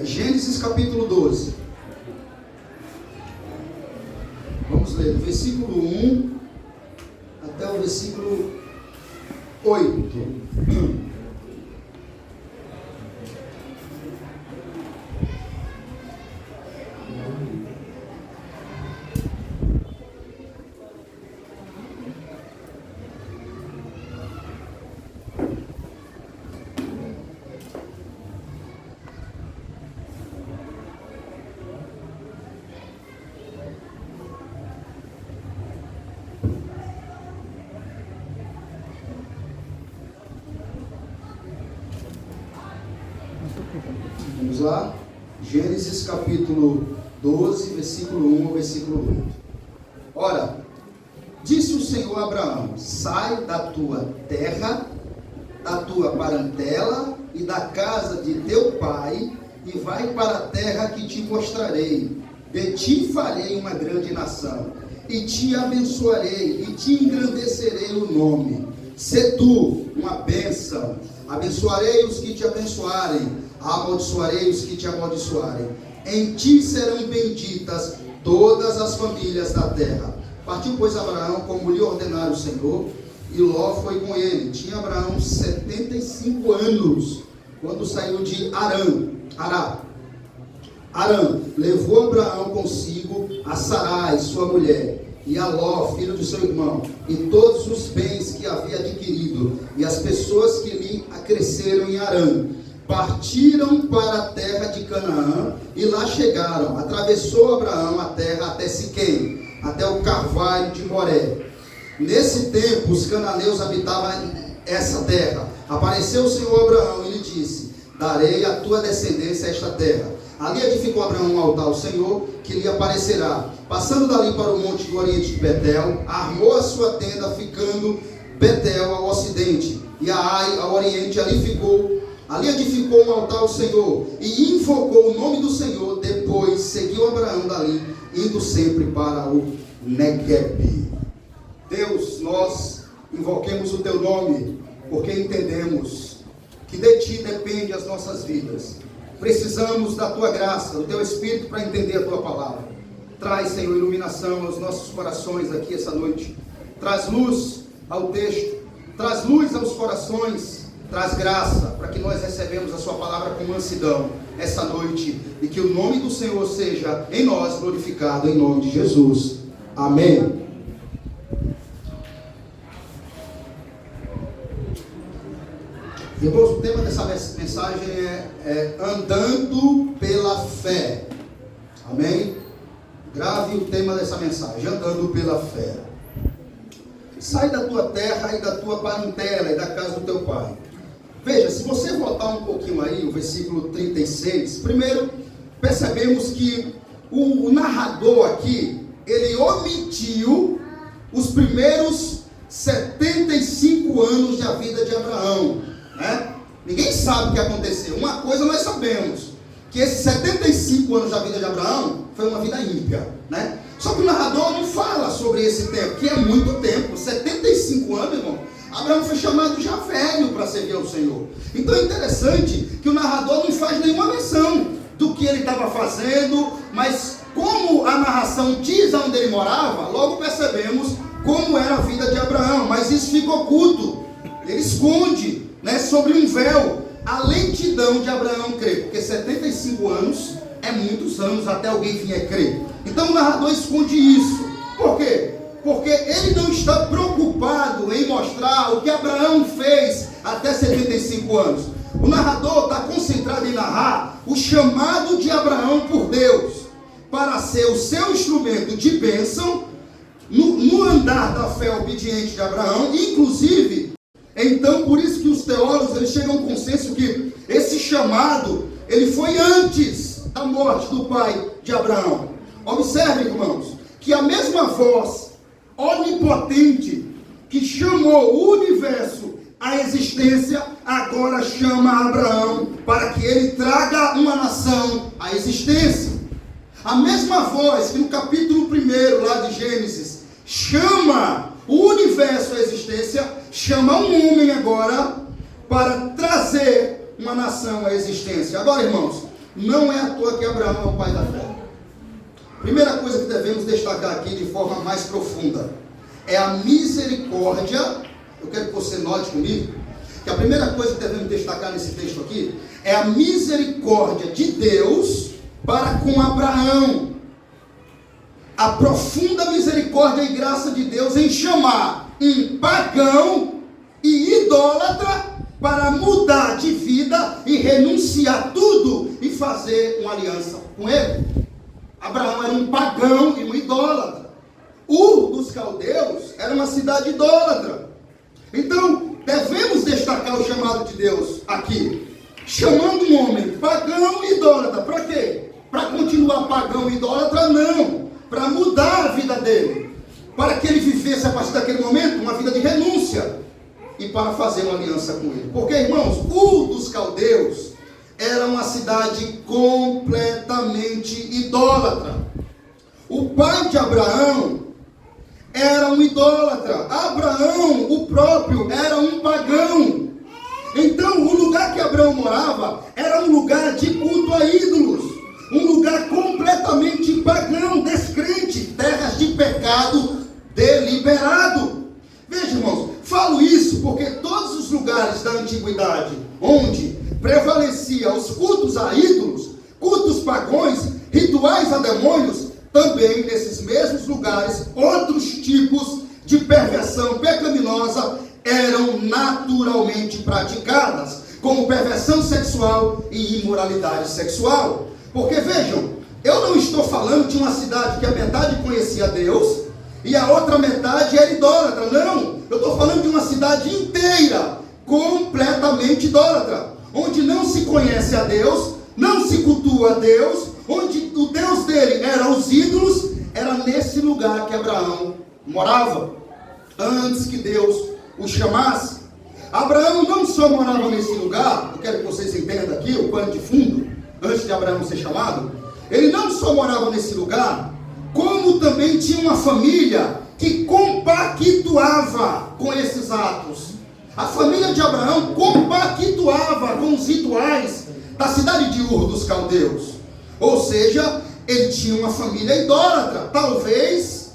Gênesis capítulo 12. Vamos ler do versículo 1 até o versículo 8. Vamos lá, Gênesis capítulo 12, versículo 1 ao versículo 8. Ora, disse o Senhor a Abraão: sai da tua terra, da tua parentela e da casa de teu pai, e vai para a terra que te mostrarei. De ti farei uma grande nação, e te abençoarei, e te engrandecerei o nome. Sê tu uma bênção. Abençoarei os que te abençoarem, amaldiçoarei os que te amaldiçoarem. Em ti serão benditas todas as famílias da terra. Partiu, pois, Abraão, como lhe ordenara o Senhor, e Ló foi com ele. Tinha Abraão 75 anos, quando saiu de Arã. Levou Abraão consigo a Sarai, sua mulher, e a Ló, filho de seu irmão, e todos os bens que havia adquirido, e as pessoas que lhe acresceram em Arã. Partiram para a terra de Canaã, e lá chegaram. Atravessou Abraão a terra até Siquém, até o carvalho de Moré. Nesse tempo, os cananeus habitavam essa terra. Apareceu o Senhor a Abraão e lhe disse: darei à tua descendência esta terra. Ali edificou Abraão um altar ao Senhor, que lhe aparecerá. Passando dali para o monte do oriente de Betel, armou a sua tenda, ficando Betel ao ocidente, e a Ai ao oriente. Ali edificou um altar ao Senhor, e invocou o nome do Senhor. Depois seguiu Abraão dali, indo sempre para o Neguebe. Deus, nós invoquemos o teu nome, porque entendemos que de ti depende as nossas vidas. Precisamos da tua graça, do teu Espírito, para entender a tua palavra. Traz, Senhor, iluminação aos nossos corações aqui essa noite. Traz luz ao texto, traz luz aos corações, traz graça para que nós recebamos a sua palavra com mansidão essa noite, e que o nome do Senhor seja em nós glorificado, em nome de Jesus. Amém. Irmãos, o tema dessa mensagem é andando pela fé. Amém? Grave o tema dessa mensagem: andando pela fé. Sai da tua terra e da tua parentela e da casa do teu pai. Veja, se você voltar um pouquinho aí, o versículo 36, primeiro percebemos que o narrador aqui, ele omitiu os primeiros 75 anos da vida de Abraão, né? Ninguém sabe o que aconteceu. Uma coisa nós sabemos, que esses 75 anos da vida de Abraão foi uma vida ímpia, né? Só que o narrador não fala sobre esse tempo, que é muito tempo. 75 anos, irmão. Abraão foi chamado já velho para servir ao Senhor. Então é interessante que o narrador não faz nenhuma menção do que ele estava fazendo, mas como a narração diz onde ele morava, logo percebemos como era a vida de Abraão. Mas isso fica oculto, ele esconde, né, sobre um véu a lentidão de Abraão crer, porque 75 anos é muitos anos até alguém vir a crer. Então o narrador esconde isso. Por quê? Porque ele não está preocupado em mostrar o que Abraão fez até 75 anos. O narrador está concentrado em narrar o chamado de Abraão por Deus para ser o seu instrumento de bênção no andar da fé obediente de Abraão. Inclusive, então, por isso que os teólogos eles chegam ao consenso que esse chamado ele foi antes da morte do pai de Abraão. Observe, irmãos, que a mesma voz onipotente que chamou o universo à existência, agora chama Abraão para que ele traga uma nação à existência. A mesma voz que no capítulo 1 lá de Gênesis chama o universo à existência, chama um homem agora para trazer uma nação à existência. Agora, irmãos, não é à toa que Abraão é o pai da fé. Primeira coisa que devemos destacar aqui de forma mais profunda é a misericórdia. Eu quero que você note comigo que a primeira coisa que devemos destacar nesse texto aqui é a misericórdia de Deus para com Abraão. A profunda misericórdia e graça de Deus em chamar um pagão e idólatra para mudar de vida e renunciar tudo e fazer uma aliança com ele. Abraão era um pagão e um idólatra. Ur dos caldeus era uma cidade idólatra. Então, devemos destacar o chamado de Deus aqui, chamando um homem pagão e idólatra. Para quê? Para continuar pagão e idólatra? Não. Para mudar a vida dele. Para que ele vivesse a partir daquele momento uma vida de renúncia. E para fazer uma aliança com ele. Porque, irmãos, Ur dos caldeus era uma cidade completamente idólatra. O pai de Abraão era um idólatra. Abraão, o próprio, era um pagão. Então, o lugar que Abraão morava era um lugar de culto a ídolos. Um lugar completamente pagão, descrente, terras de pecado deliberado. Veja, irmãos, falo isso porque todos os lugares da antiguidade onde prevalecia os cultos a ídolos, cultos pagãos, rituais a demônios, também nesses mesmos lugares, outros tipos de perversão pecaminosa eram naturalmente praticadas, como perversão sexual e imoralidade sexual. Porque vejam, eu não estou falando de uma cidade que a metade conhecia Deus e a outra metade era idólatra. Não, eu estou falando de uma cidade inteira completamente idólatra, onde não se conhece a Deus, não se cultua a Deus, onde o Deus dele eram os ídolos. Era nesse lugar que Abraão morava, antes que Deus o chamasse. Abraão não só morava nesse lugar, eu quero que vocês entendam aqui o pano de fundo, antes de Abraão ser chamado. Ele não só morava nesse lugar, como também tinha uma família que compactuava com esses atos. A família de Abraão compactuava com os rituais da cidade de Ur dos caldeus. Ou seja, ele tinha uma família idólatra. Talvez,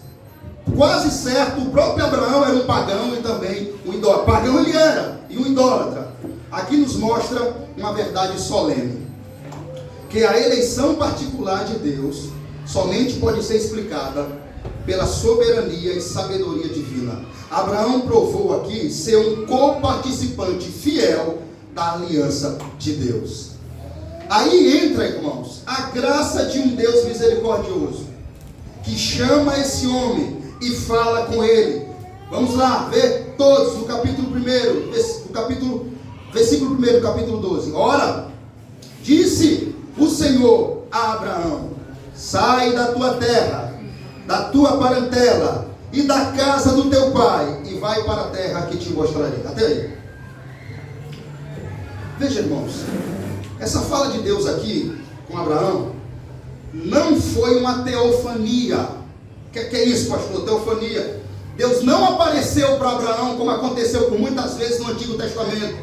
quase certo, o próprio Abraão era um pagão e também um idólatra. Pagão ele era, e um idólatra. Aqui nos mostra uma verdade solene, que a eleição particular de Deus somente pode ser explicada pela soberania e sabedoria divina. Abraão provou aqui ser um coparticipante fiel da aliança de Deus. Aí entra, irmãos, a graça de um Deus misericordioso, que chama esse homem e fala com ele. Vamos lá, ver todos no capítulo 1, versículo 1 do capítulo 12. Ora, disse o Senhor a Abraão: sai da tua terra, da tua parentela e da casa do teu pai, e vai para a terra que te mostrarei. Até aí. Veja, irmãos, essa fala de Deus aqui com Abraão não foi uma teofania. O que é isso, pastor? Teofania. Deus não apareceu para Abraão como aconteceu por muitas vezes no Antigo Testamento.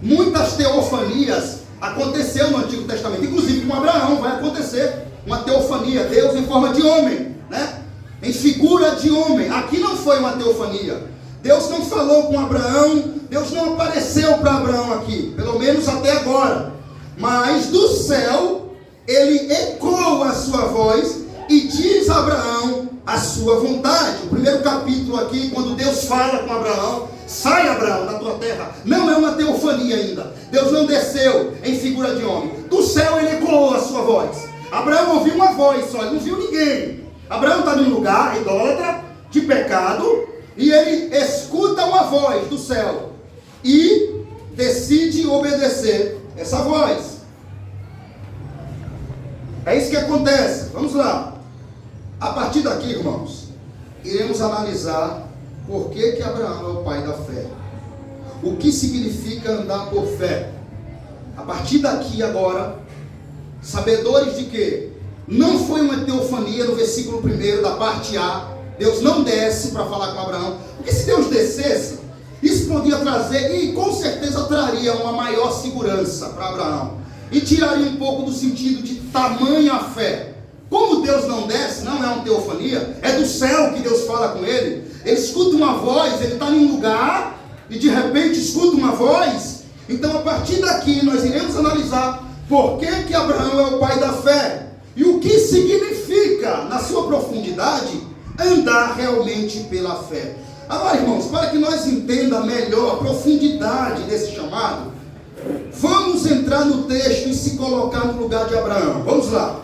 Muitas teofanias aconteceu no Antigo Testamento, inclusive com Abraão vai acontecer uma teofania, Deus em forma de homem, né? Em figura de homem. Aqui não foi uma teofania. Deus não falou com Abraão, Deus não apareceu para Abraão aqui, pelo menos até agora. Mas do céu, ele ecoa a sua voz e diz a Abraão a sua vontade. O primeiro capítulo aqui, quando Deus fala com Abraão: sai, Abraão, da tua terra. Não é uma teofania ainda. Deus não desceu em figura de homem. Do céu ele ecoou a sua voz. Abraão ouviu uma voz só, ele não viu ninguém. Abraão está num lugar idólatra, de pecado, e ele escuta uma voz do céu e decide obedecer essa voz. É isso que acontece. Vamos lá. A partir daqui, irmãos, iremos analisar por que Abraão é o pai da fé. O que significa andar por fé? A partir daqui agora, sabedores de que não foi uma teofania no versículo 1 da parte A. Deus não desce para falar com Abraão, porque se Deus descesse, isso podia trazer, e com certeza traria uma maior segurança para Abraão. e tiraria um pouco do sentido de tamanha fé. Como Deus não desce, não é uma teofania, é do céu que Deus fala com ele. Ele escuta uma voz, ele está em um lugar e de repente escuta uma voz. Então, a partir daqui, nós iremos analisar por que Abraão é o pai da fé e o que significa, na sua profundidade, andar realmente pela fé. Agora, irmãos, para que nós entendamos melhor a profundidade desse chamado, vamos entrar no texto e se colocar no lugar de Abraão. Vamos lá.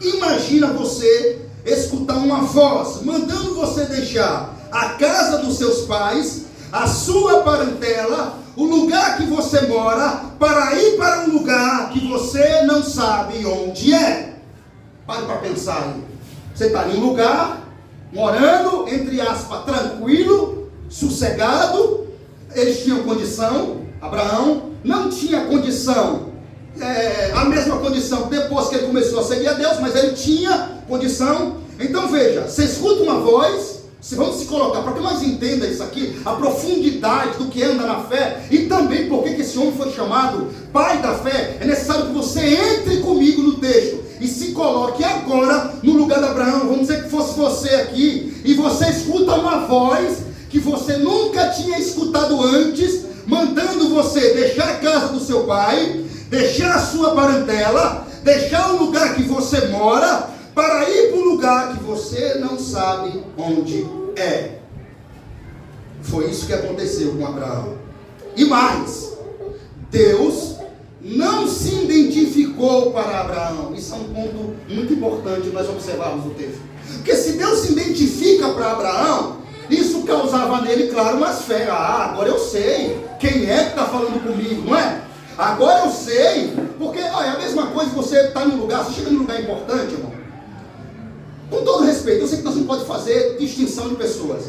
Imagina você escutar uma voz mandando você deixar a casa dos seus pais, a sua parentela, o lugar que você mora, para ir para um lugar que você não sabe onde é. Pare para pensar aí. Você está em um lugar, morando, entre aspas, tranquilo, sossegado. Eles tinham condição. Abraão não tinha condição, a mesma condição depois que ele começou a seguir a Deus, mas ele tinha condição. Então veja, você escuta uma voz, vamos se colocar, para que nós entenda isso aqui, a profundidade do que anda na fé, e também porque que esse homem foi chamado pai da fé. É necessário que você entre comigo no texto e se coloque agora no lugar de Abraão. Vamos dizer que fosse você aqui, e você escuta uma voz que você nunca tinha escutado antes, mandando você deixar a casa do seu pai, deixar a sua parentela, deixar o lugar que você mora, para ir para um lugar que você não sabe onde é. Foi isso que aconteceu com Abraão. E mais, Deus não se identificou para Abraão. Isso é um ponto muito importante nós observarmos no texto. Porque se Deus se identifica para Abraão, isso causava nele, claro, umas fé. Agora eu sei quem é que está falando comigo, não é? Agora eu sei, porque é a mesma coisa que você está num lugar, você chega num lugar importante, irmão. Com todo respeito, eu sei que nós não podemos fazer distinção de pessoas,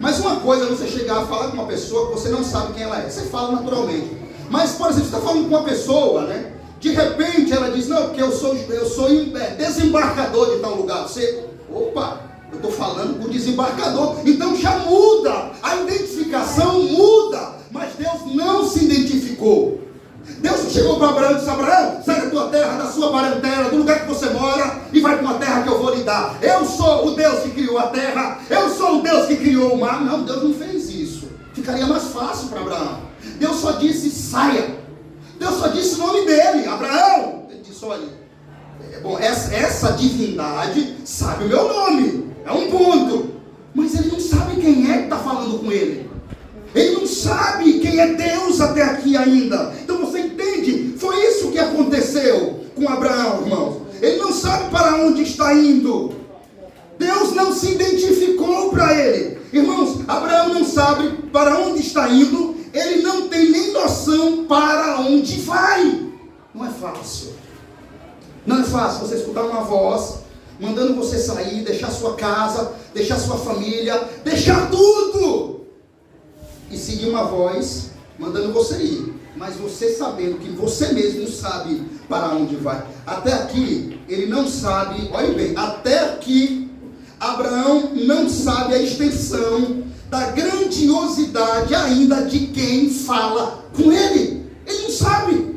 mas uma coisa é você chegar a falar com uma pessoa que você não sabe quem ela é. Você fala naturalmente. Mas, por exemplo, você está falando com uma pessoa, né? De repente ela diz, não, porque eu sou desembarcador de tal lugar. Você, opa, eu estou falando com o desembarcador. Então já muda, a identificação muda. Mas Deus não se identificou. Deus chegou para Abraão e disse, Abraão, sai da tua terra, da sua parentela, do lugar que você mora, e vai para uma terra que eu vou lhe dar. Eu sou o Deus que criou a terra, eu sou o Deus que criou o mar. Não, Deus não fez isso. Ficaria mais fácil para Abraão. Deus só disse, saia. Deus só disse o nome dele, Abraão. Ele disse, olha, bom, essa divindade sabe o meu nome, é um ponto. Mas ele não sabe quem é que está falando com ele. Ele não sabe quem é Deus até aqui ainda. Então você entende? Foi isso que aconteceu com Abraão, irmãos. Ele não sabe para onde está indo. Deus não se identificou para ele. Irmãos, Abraão não sabe para onde está indo. Ele não tem nem noção para onde vai. Não é fácil. Não é fácil você escutar uma voz mandando você sair, deixar sua casa, deixar sua família, deixar tudo, e seguir uma voz mandando você ir, mas você sabendo que você mesmo não sabe para onde vai. Até aqui ele não sabe, olhe bem, até aqui Abraão não sabe a extensão da grandiosidade ainda de quem fala com ele. Ele não sabe.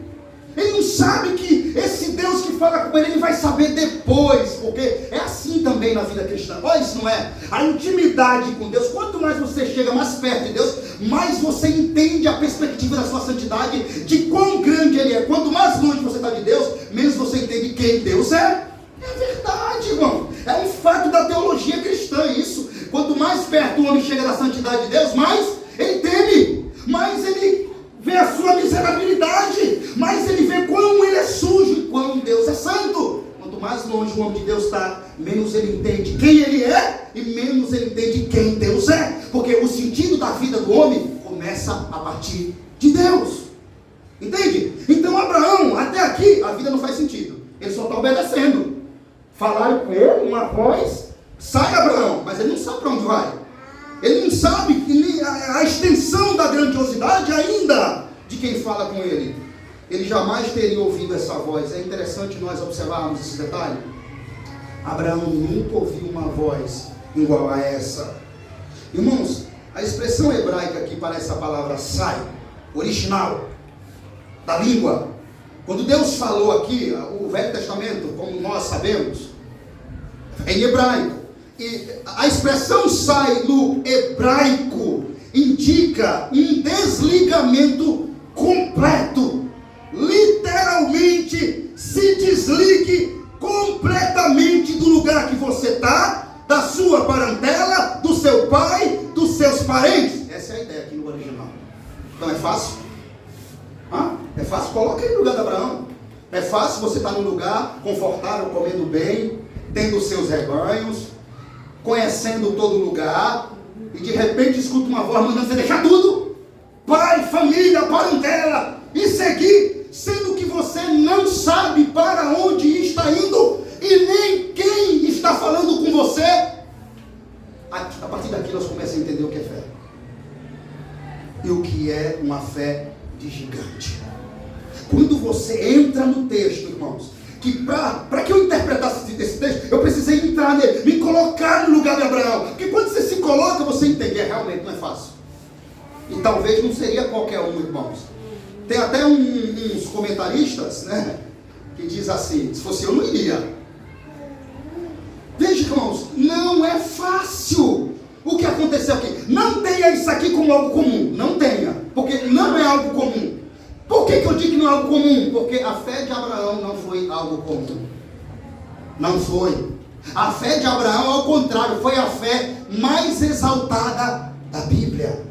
Ele não sabe que esse Deus que fala com ele, ele vai saber depois, porque é assim também na vida cristã. Olha, isso não é? A intimidade com Deus, quanto mais você chega mais perto de Deus, mais você entende a perspectiva da sua santidade, de quão grande ele é. Quanto mais longe você está de Deus, menos você entende quem Deus é. É verdade, irmão. É um fato da teologia cristã isso. Quanto mais perto o homem chega da santidade de Deus, mais ele teme, mais ele vê a sua miserabilidade, mais ele vê quão ele é sujo e quão Deus é santo. Quanto mais longe o homem de Deus está, menos ele entende quem ele é e menos ele entende quem Deus é. Porque o sentido da vida do homem começa a partir de Deus. Entende? Então Abraão, até aqui, a vida não faz sentido. Ele só está obedecendo. Falaram com ele, uma voz, sai Abraão, mas ele não sabe para onde vai. Ele não sabe a extensão da grandiosidade ainda de quem fala com ele. Ele jamais teria ouvido essa voz. É interessante nós observarmos esse detalhe. Abraão nunca ouviu uma voz igual a essa. Irmãos, a expressão hebraica aqui para essa palavra sai, original, da língua, Quando Deus falou aqui, o Velho Testamento, como nós sabemos, é em hebraico. E a expressão sai no hebraico, indica um desligamento completo. Literalmente, se desligue completamente do lugar que você está, da sua parentela, do seu pai, dos seus parentes. Essa é a ideia aqui no original. Então é fácil? É fácil? Coloca aí no lugar de Abraão. É fácil você estar num lugar confortável, comendo bem, tendo os seus rebanhos, conhecendo todo lugar, e de repente escuta uma voz mandando você deixar tudo, pai, família, parentela, e seguir, sendo que você não sabe para onde está indo, e nem quem está falando com você. A partir daqui nós começamos a entender o que é fé, e o que é uma fé de gigante. Quando você entra no texto, irmãos, que para que eu interpretasse esse texto, eu precisei entrar nele, me colocar no lugar de Abraão. Porque quando você se coloca, você entende, realmente não é fácil. E talvez não seria qualquer um, irmãos. Tem até uns comentaristas, né, que diz assim, se fosse eu não iria. Veja, irmãos, não é fácil o que aconteceu aqui. Não tenha isso aqui como algo comum, não tenha, porque não é algo comum. Por que eu digo que não é algo comum? Porque a fé de Abraão não foi algo comum. Não foi. A fé de Abraão, ao contrário, foi a fé mais exaltada da Bíblia.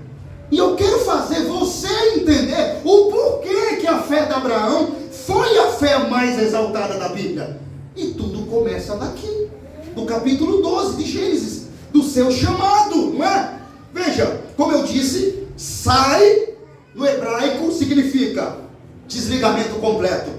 E eu quero fazer você entender o porquê que a fé de Abraão foi a fé mais exaltada da Bíblia. E tudo começa daqui, do capítulo 12 de Gênesis, do seu chamado, não é? Veja, como eu disse, sai... No hebraico significa desligamento completo.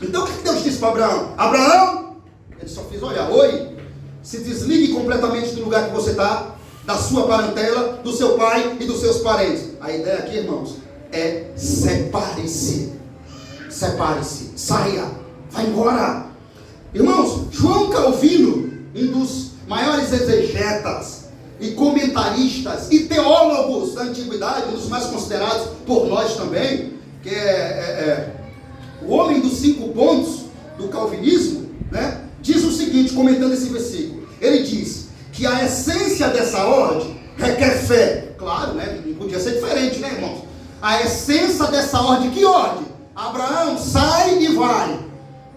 Então o que Deus disse para Abraão? Abraão, ele só fez, olha, oi, se desligue completamente do lugar que você está, da sua parentela, do seu pai e dos seus parentes. A ideia aqui, irmãos, é separe-se. Separe-se, saia, vai embora. Irmãos, João Calvino, um dos maiores exegetas e comentaristas e teólogos da antiguidade, um dos mais considerados por nós também, que é o homem dos 5 pontos do calvinismo, né, diz o seguinte, comentando esse versículo. Ele diz que a essência dessa ordem requer fé. Claro, né, não podia ser diferente, né, irmãos? A essência dessa ordem, que ordem? Abraão, sai e vai.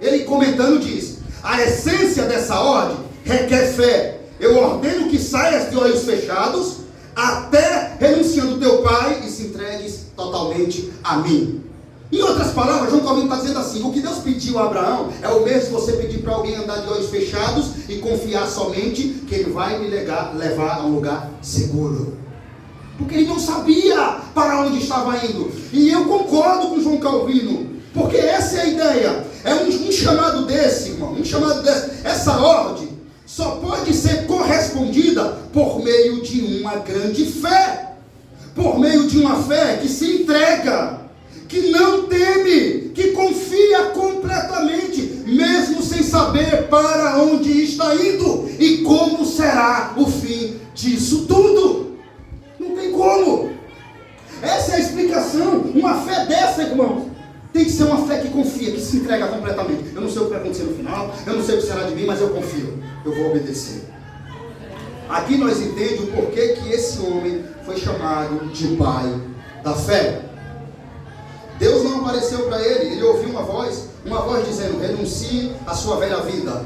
Ele comentando diz, a essência dessa ordem requer fé. Eu ordeno que saias de olhos fechados, até renunciando teu pai e se entregues totalmente a mim. Em outras palavras, João Calvino está dizendo assim, o que Deus pediu a Abraão é o mesmo que você pedir para alguém andar de olhos fechados e confiar somente que ele vai me levar a um lugar seguro. Porque ele não sabia para onde estava indo. E eu concordo com João Calvino, porque essa é a ideia. É um chamado desse, irmão, um chamado desse. Essa ordem só pode ser correspondida por meio de uma grande fé. Por meio de uma fé que se entrega, que não teme, que confia completamente, mesmo sem saber para onde está indo e como será o fim disso tudo. Não tem como. Essa é a explicação. Uma fé dessa, irmãos, tem que ser uma fé que confia, que se entrega completamente. Eu não sei o que vai acontecer no final, eu não sei o que será de mim, mas eu confio, eu vou obedecer. Aqui nós entendemos o porquê que esse homem foi chamado de pai da fé. Deus não apareceu para ele, ele ouviu uma voz dizendo, renuncie à sua velha vida,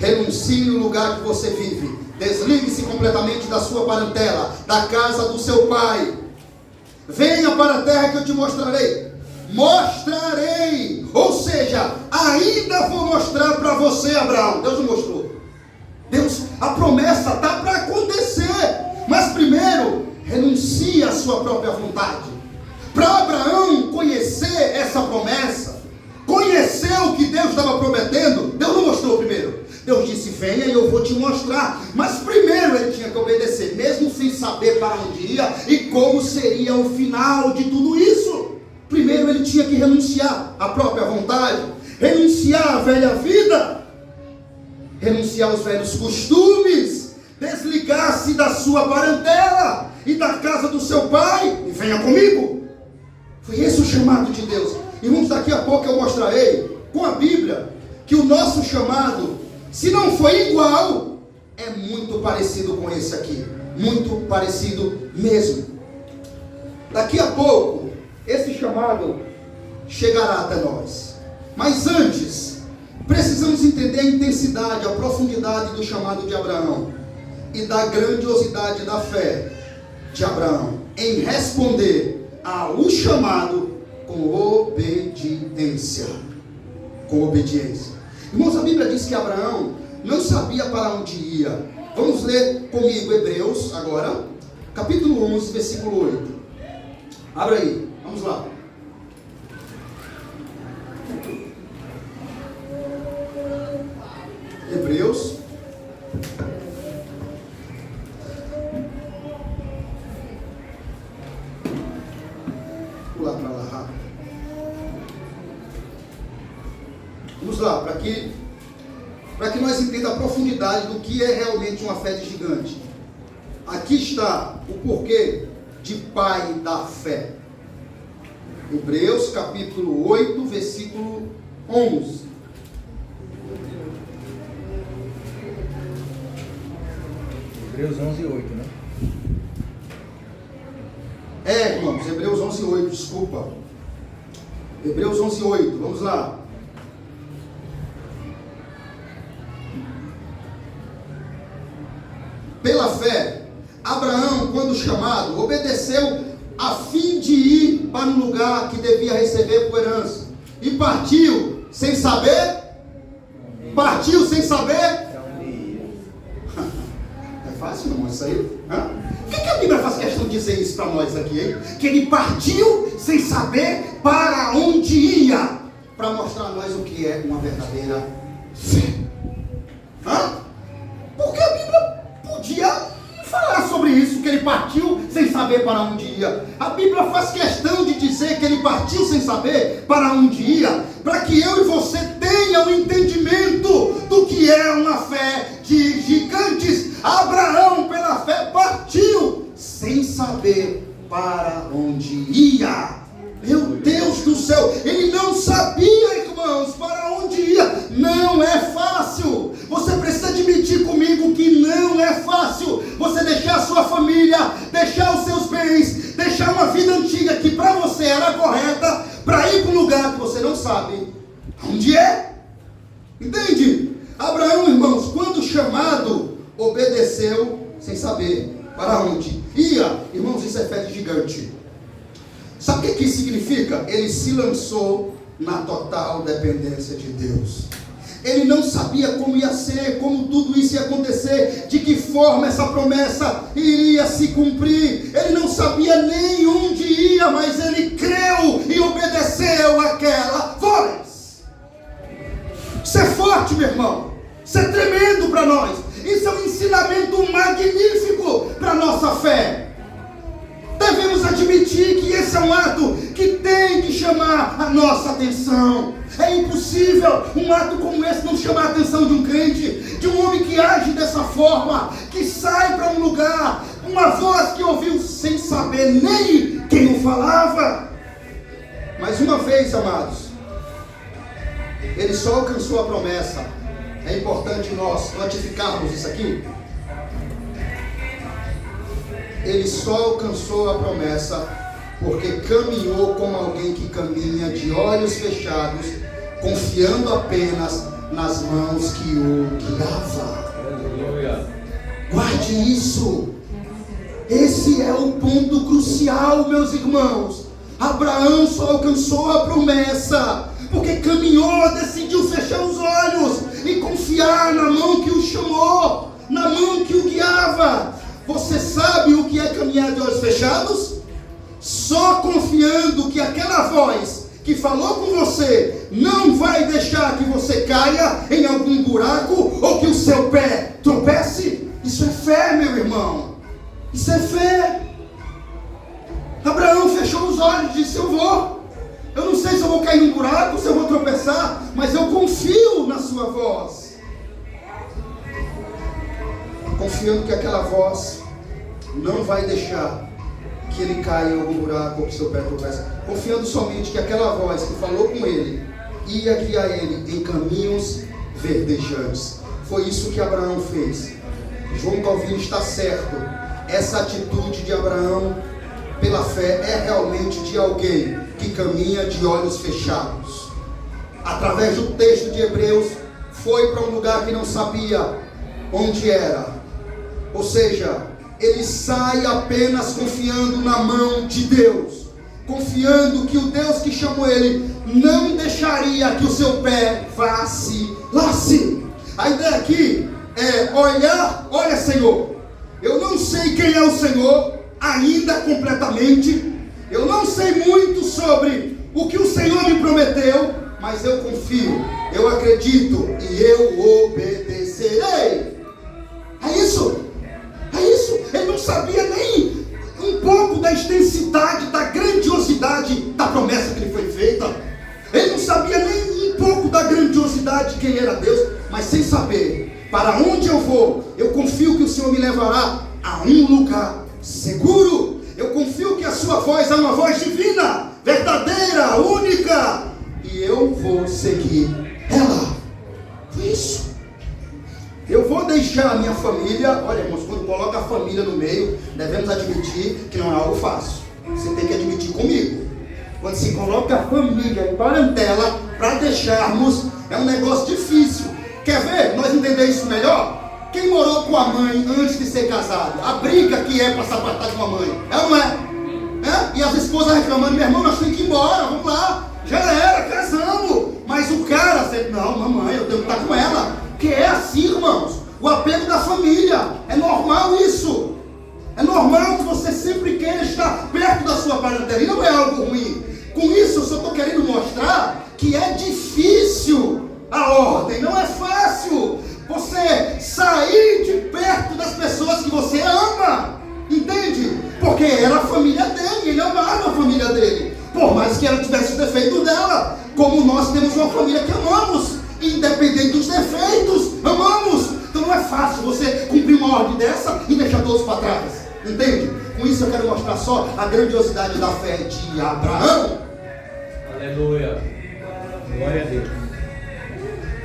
renuncie no lugar que você vive, desligue-se completamente da sua parentela, da casa do seu pai, venha para a terra que eu te mostrarei, ou seja, ainda vou mostrar para você, Abraão. Deus não mostrou, a promessa está para acontecer, mas primeiro, renuncie à sua própria vontade. Para Abraão conhecer essa promessa, conhecer o que Deus estava prometendo, Deus não mostrou primeiro. Deus disse, venha e eu vou te mostrar. Mas primeiro ele tinha que obedecer, mesmo sem saber para onde ia e como seria o final de tudo isso. Primeiro ele tinha que renunciar à própria vontade, renunciar à velha vida, renunciar aos velhos costumes, desligar-se da sua parentela e da casa do seu pai, e venha comigo. Foi esse o chamado de Deus. Irmãos, daqui a pouco eu mostrarei com a Bíblia que o nosso chamado, se não foi igual, é muito parecido com esse aqui. Muito parecido mesmo. Daqui a pouco, esse chamado chegará até nós. Mas antes, precisamos entender a intensidade, a profundidade do chamado de Abraão e da grandiosidade da fé de Abraão em responder ao chamado com obediência. Com obediência. Irmãos, a Bíblia diz que Abraão não sabia para onde ia. Vamos ler comigo Hebreus agora, capítulo 11, versículo 8. Abra aí, vamos lá. Hebreus. Vou pular para lá rápido. Vamos lá, para que nós entendamos a profundidade do que é realmente uma fé de gigante. Aqui está o porquê de pai da fé. Hebreus capítulo 8, versículo 11. Hebreus 11, 8, né? Irmãos, Hebreus 11, 8, desculpa. Hebreus 11, 8, vamos lá. Pela fé, Abraão, quando chamado, obedeceu a fim de ir para um lugar que devia receber por herança. E partiu sem saber? Partiu sem saber? É fácil, irmão, isso aí? Por que a Bíblia faz questão de dizer isso para nós aqui, hein? Que ele partiu sem saber para onde ia. Para mostrar a nós o que é uma verdadeira fé. Porque a Bíblia podia falar sobre isso, que ele partiu sem saber para onde ia. A Bíblia faz questão de dizer que ele partiu sem saber para onde ia, para que eu e você tenham entendimento do que é uma fé de gigantes. Abraão, pela fé, partiu sem saber para onde ia. Meu Deus do céu, ele não sabia, irmãos, para onde ia. Não é fácil. Você precisa admitir comigo que não é fácil você deixar a sua família, deixar os seus bens, deixar uma vida antiga que para você era correta, para ir para um lugar que você não sabe onde é. Entende? Abraão, irmãos, quando chamado, obedeceu sem saber para onde ia. Irmãos, isso é fé de gigante. Sabe o que isso significa? Ele se lançou na total dependência de Deus. Ele não sabia como ia ser, como tudo isso ia acontecer, de que forma essa promessa iria se cumprir. Ele não sabia nem onde ia, mas ele creu e obedeceu àquela voz. Isso é forte, meu irmão. Isso é tremendo para nós. Isso é um ensinamento magnífico para a nossa fé. Devemos admitir que esse é um ato que tem que chamar a nossa atenção. É impossível um ato como esse não chamar a atenção de um crente, de um homem que age dessa forma, que sai para um lugar, uma voz que ouviu sem saber nem quem o falava. Mais uma vez, amados, ele só alcançou a promessa. É importante nós notificarmos isso aqui. Ele só alcançou a promessa porque caminhou como alguém que caminha de olhos fechados, confiando apenas nas mãos que o guiava. Guarde isso. Esse é o ponto crucial, meus irmãos. Abraão só alcançou a promessa porque caminhou, decidiu fechar os olhos e confiar na mão que o chamou, na mão que o guiava. Você sabe o que é caminhar de olhos fechados? Só confiando que aquela voz que falou com você não vai deixar que você caia em algum buraco ou que o seu pé tropece. Isso é fé, meu irmão. Isso é fé. Abraão fechou os olhos e disse: eu não sei se eu vou cair num buraco, se eu vou tropeçar, mas eu confio na sua voz. Confiando que aquela voz não vai deixar que ele caia em algum buraco ou que seu pé tropece, confiando somente que aquela voz que falou com ele ia guiar ele em caminhos verdejantes. Foi isso que Abraão fez. João Calvino está certo. Essa atitude de Abraão pela fé é realmente de alguém que caminha de olhos fechados. Através do texto de Hebreus, foi para um lugar que não sabia onde era. Ou seja, ele sai apenas confiando na mão de Deus, confiando que o Deus que chamou ele não deixaria que o seu pé vacilasse. A ideia aqui é olhar, olha Senhor, eu não sei quem é o Senhor ainda completamente, eu não sei muito sobre o que o Senhor me prometeu, mas eu confio, eu acredito e eu obedecerei. É isso. Ele não sabia nem um pouco da extensidade, da grandiosidade da promessa que lhe foi feita. Ele não sabia nem um pouco da grandiosidade de quem era Deus, mas sem saber para onde eu vou, eu confio que o Senhor me levará a um lugar seguro. Eu confio que a sua voz é uma voz divina, verdadeira, única, e eu vou seguir ela. Foi isso. Eu vou deixar a minha família. Olha, irmãos, quando coloca a família no meio, devemos admitir que não é algo fácil. Você tem que admitir comigo. Quando se coloca a família em parentela para deixarmos, é um negócio difícil. Quer ver? Nós entender isso melhor? Quem morou com a mãe antes de ser casado? A briga que é para se apartar de uma mãe. É ou não é? E as esposas reclamando: meu irmão, nós temos que ir embora, vamos lá. Já era, casamos. Mas o cara sempre: não, mamãe, eu tenho que estar com ela. Que é assim, irmãos, o apego da família. É normal isso. É normal que você sempre queira estar perto da sua parentela. E não é algo ruim. Com isso eu só estou querendo mostrar que é difícil a ordem. Não é fácil você sair de perto das pessoas que você ama. Entende? Porque era a família dele. Ele amava a família dele, por mais que ela tivesse o defeito dela. Como nós temos uma família que amamos, independente dos defeitos, amamos. Então não é fácil você cumprir uma ordem dessa e deixar todos para trás. Entende? Com isso eu quero mostrar só a grandiosidade da fé de Abraão. Aleluia. Glória a Deus.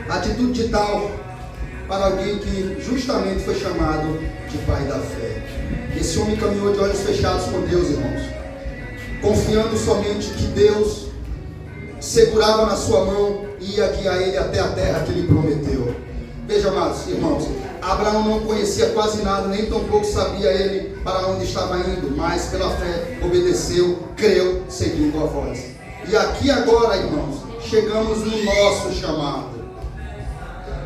Atitude de tal para alguém que justamente foi chamado de pai da fé. Esse homem caminhou de olhos fechados com Deus, irmãos, confiando somente que Deus segurava na sua mão e ia guiar ele até a terra que ele prometeu. Veja, amados irmãos, Abraão não conhecia quase nada, nem tampouco sabia ele para onde estava indo, mas pela fé obedeceu, creu, seguindo a voz. E aqui agora, irmãos, chegamos no nosso chamado.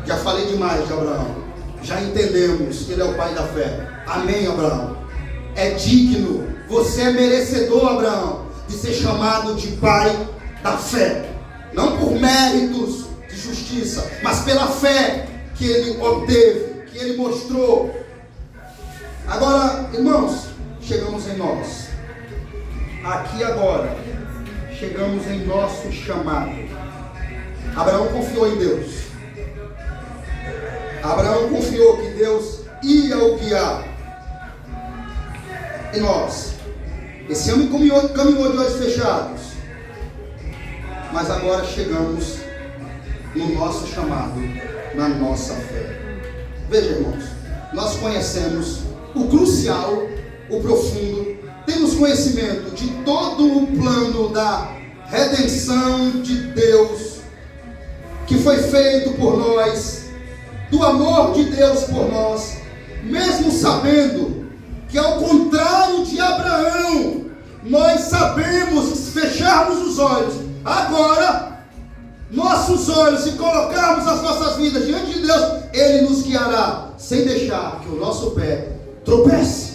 Já falei demais de Abraão, já entendemos que ele é o pai da fé. Amém, Abraão? É digno, você é merecedor, Abraão, de ser chamado de pai da fé, não por méritos de justiça, mas pela fé que ele obteve, que ele mostrou. Agora, irmãos, chegamos em nós. Aqui agora, chegamos em nosso chamado. Abraão confiou em Deus. Abraão confiou que Deus ia o guiar. E nós? Esse homem caminhou de olhos fechados. Mas agora chegamos no nosso chamado, na nossa fé. Veja, irmãos, nós conhecemos o crucial, o profundo, temos conhecimento de todo o plano da redenção de Deus, que foi feito por nós, do amor de Deus por nós, mesmo sabendo que, ao contrário de Abraão, nós sabemos que, se fecharmos os olhos agora, nossos olhos, e colocarmos as nossas vidas diante de Deus, Ele nos guiará, sem deixar que o nosso pé tropece.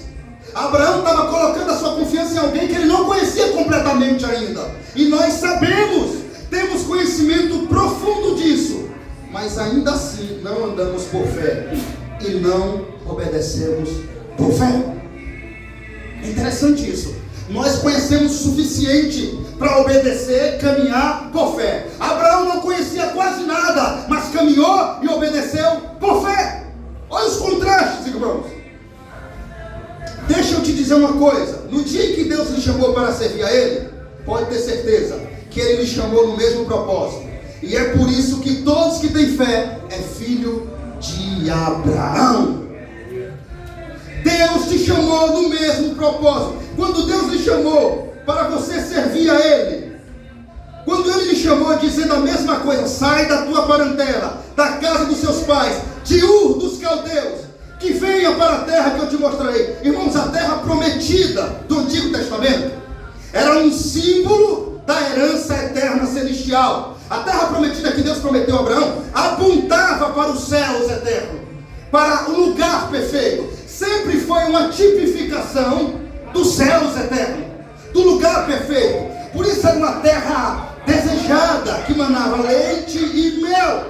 Abraão estava colocando a sua confiança em alguém que ele não conhecia completamente ainda, e nós sabemos, temos conhecimento profundo disso, mas ainda assim não andamos por fé, e não obedecemos por fé. É interessante isso. Nós conhecemos o suficiente para obedecer, caminhar por fé. Abraão não conhecia quase nada, mas caminhou e obedeceu por fé. Olha os contrastes, irmãos. Deixa eu te dizer uma coisa. No dia em que Deus para servir a Ele, pode ter certeza que Ele lhe chamou no mesmo propósito. E é por isso que todos que têm fé é filho de Abraão. Deus te chamou no mesmo propósito. Quando Deus lhe chamou para você servir a Ele, quando Ele lhe chamou dizendo a mesma coisa: sai da tua parentela, da casa dos seus pais, de Ur dos Caldeus, que venha para a terra que eu te mostrarei. Irmãos, a terra prometida do Antigo Testamento era um símbolo da herança eterna celestial. A terra prometida que Deus prometeu a Abraão apontava para os céus eternos, para o lugar perfeito. Sempre foi uma tipificação dos céus eternos, do lugar perfeito. Por isso era uma terra desejada, que manava leite e mel.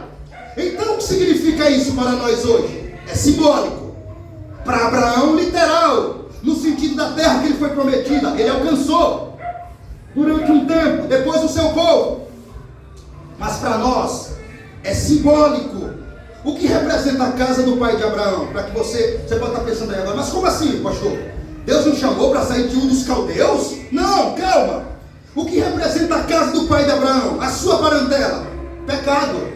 Então o que significa isso para nós hoje? É simbólico. Para Abraão, literal, no sentido da terra que lhe foi prometida, ele alcançou durante um tempo, depois o seu povo. Mas para nós é simbólico. O que representa a casa do pai de Abraão? Para que você pode estar pensando aí agora: mas como assim, pastor? Deus nos chamou para sair de Ur dos Caldeus? Não, calma. O que representa a casa do pai de Abraão? A sua parentela: pecado,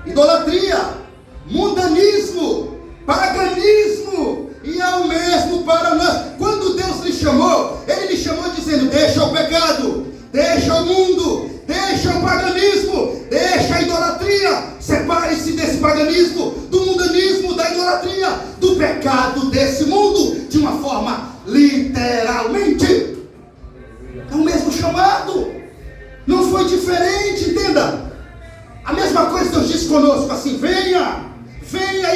idolatria, mundanismo, paganismo. E é o mesmo para nós. Quando Deus lhe chamou, Ele lhe chamou dizendo: deixa o pecado, deixa o mundo, deixa o paganismo, deixa a idolatria. Separe-se desse paganismo, do mundanismo, da idolatria, do pecado desse mundo, de uma forma literalmente. É o mesmo chamado, não foi diferente, entenda. A mesma coisa Deus disse conosco assim: venha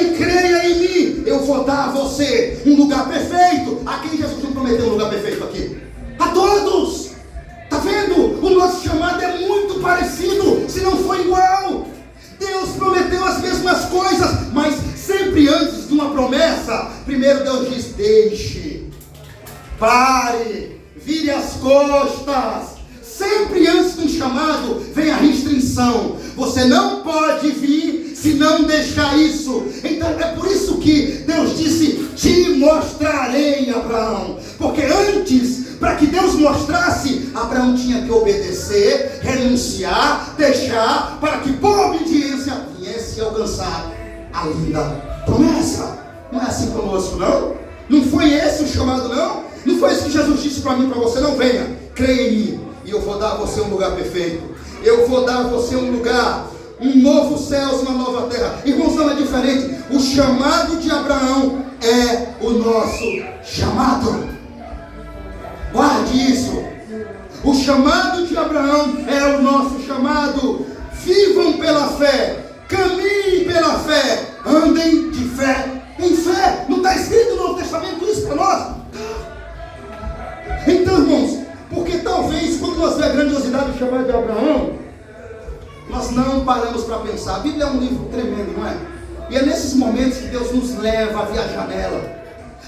e creia em mim, eu vou dar a você um lugar perfeito. A quem Jesus não prometeu um lugar perfeito aqui? A todos. Está vendo? O nosso chamado é muito parecido, se não for igual. Deus prometeu as mesmas coisas, mas sempre antes de uma promessa, primeiro Deus diz: deixe, pare, vire as costas. Sempre antes de um chamado vem a restrição: você não pode vir se não deixar isso. Então é por isso que Deus disse: te mostrarei, Abraão. Porque antes, para que Deus mostrasse, Abraão tinha que obedecer, renunciar, deixar, para que por obediência viesse alcançar a linda promessa. Não é assim conosco, não? Não foi esse o chamado, não? Não foi isso que Jesus disse para mim, para você: não, venha, creia em mim, e eu vou dar a você um lugar perfeito. Eu vou dar a você um lugar, um novo céu e uma nova terra. Irmãos, não é diferente. O chamado de Abraão é o nosso chamado. Guarde isso. O chamado de Abraão é o nosso chamado. Vivam pela fé, caminhem pela fé, andem de fé em fé. Não está escrito no Novo Testamento isso para nós? Então, irmãos, porque talvez quando nós vemos a grandiosidade do chamado de Abraão, nós não paramos para pensar. A Bíblia é um livro tremendo, não é? E é nesses momentos que Deus nos leva a viajar nela,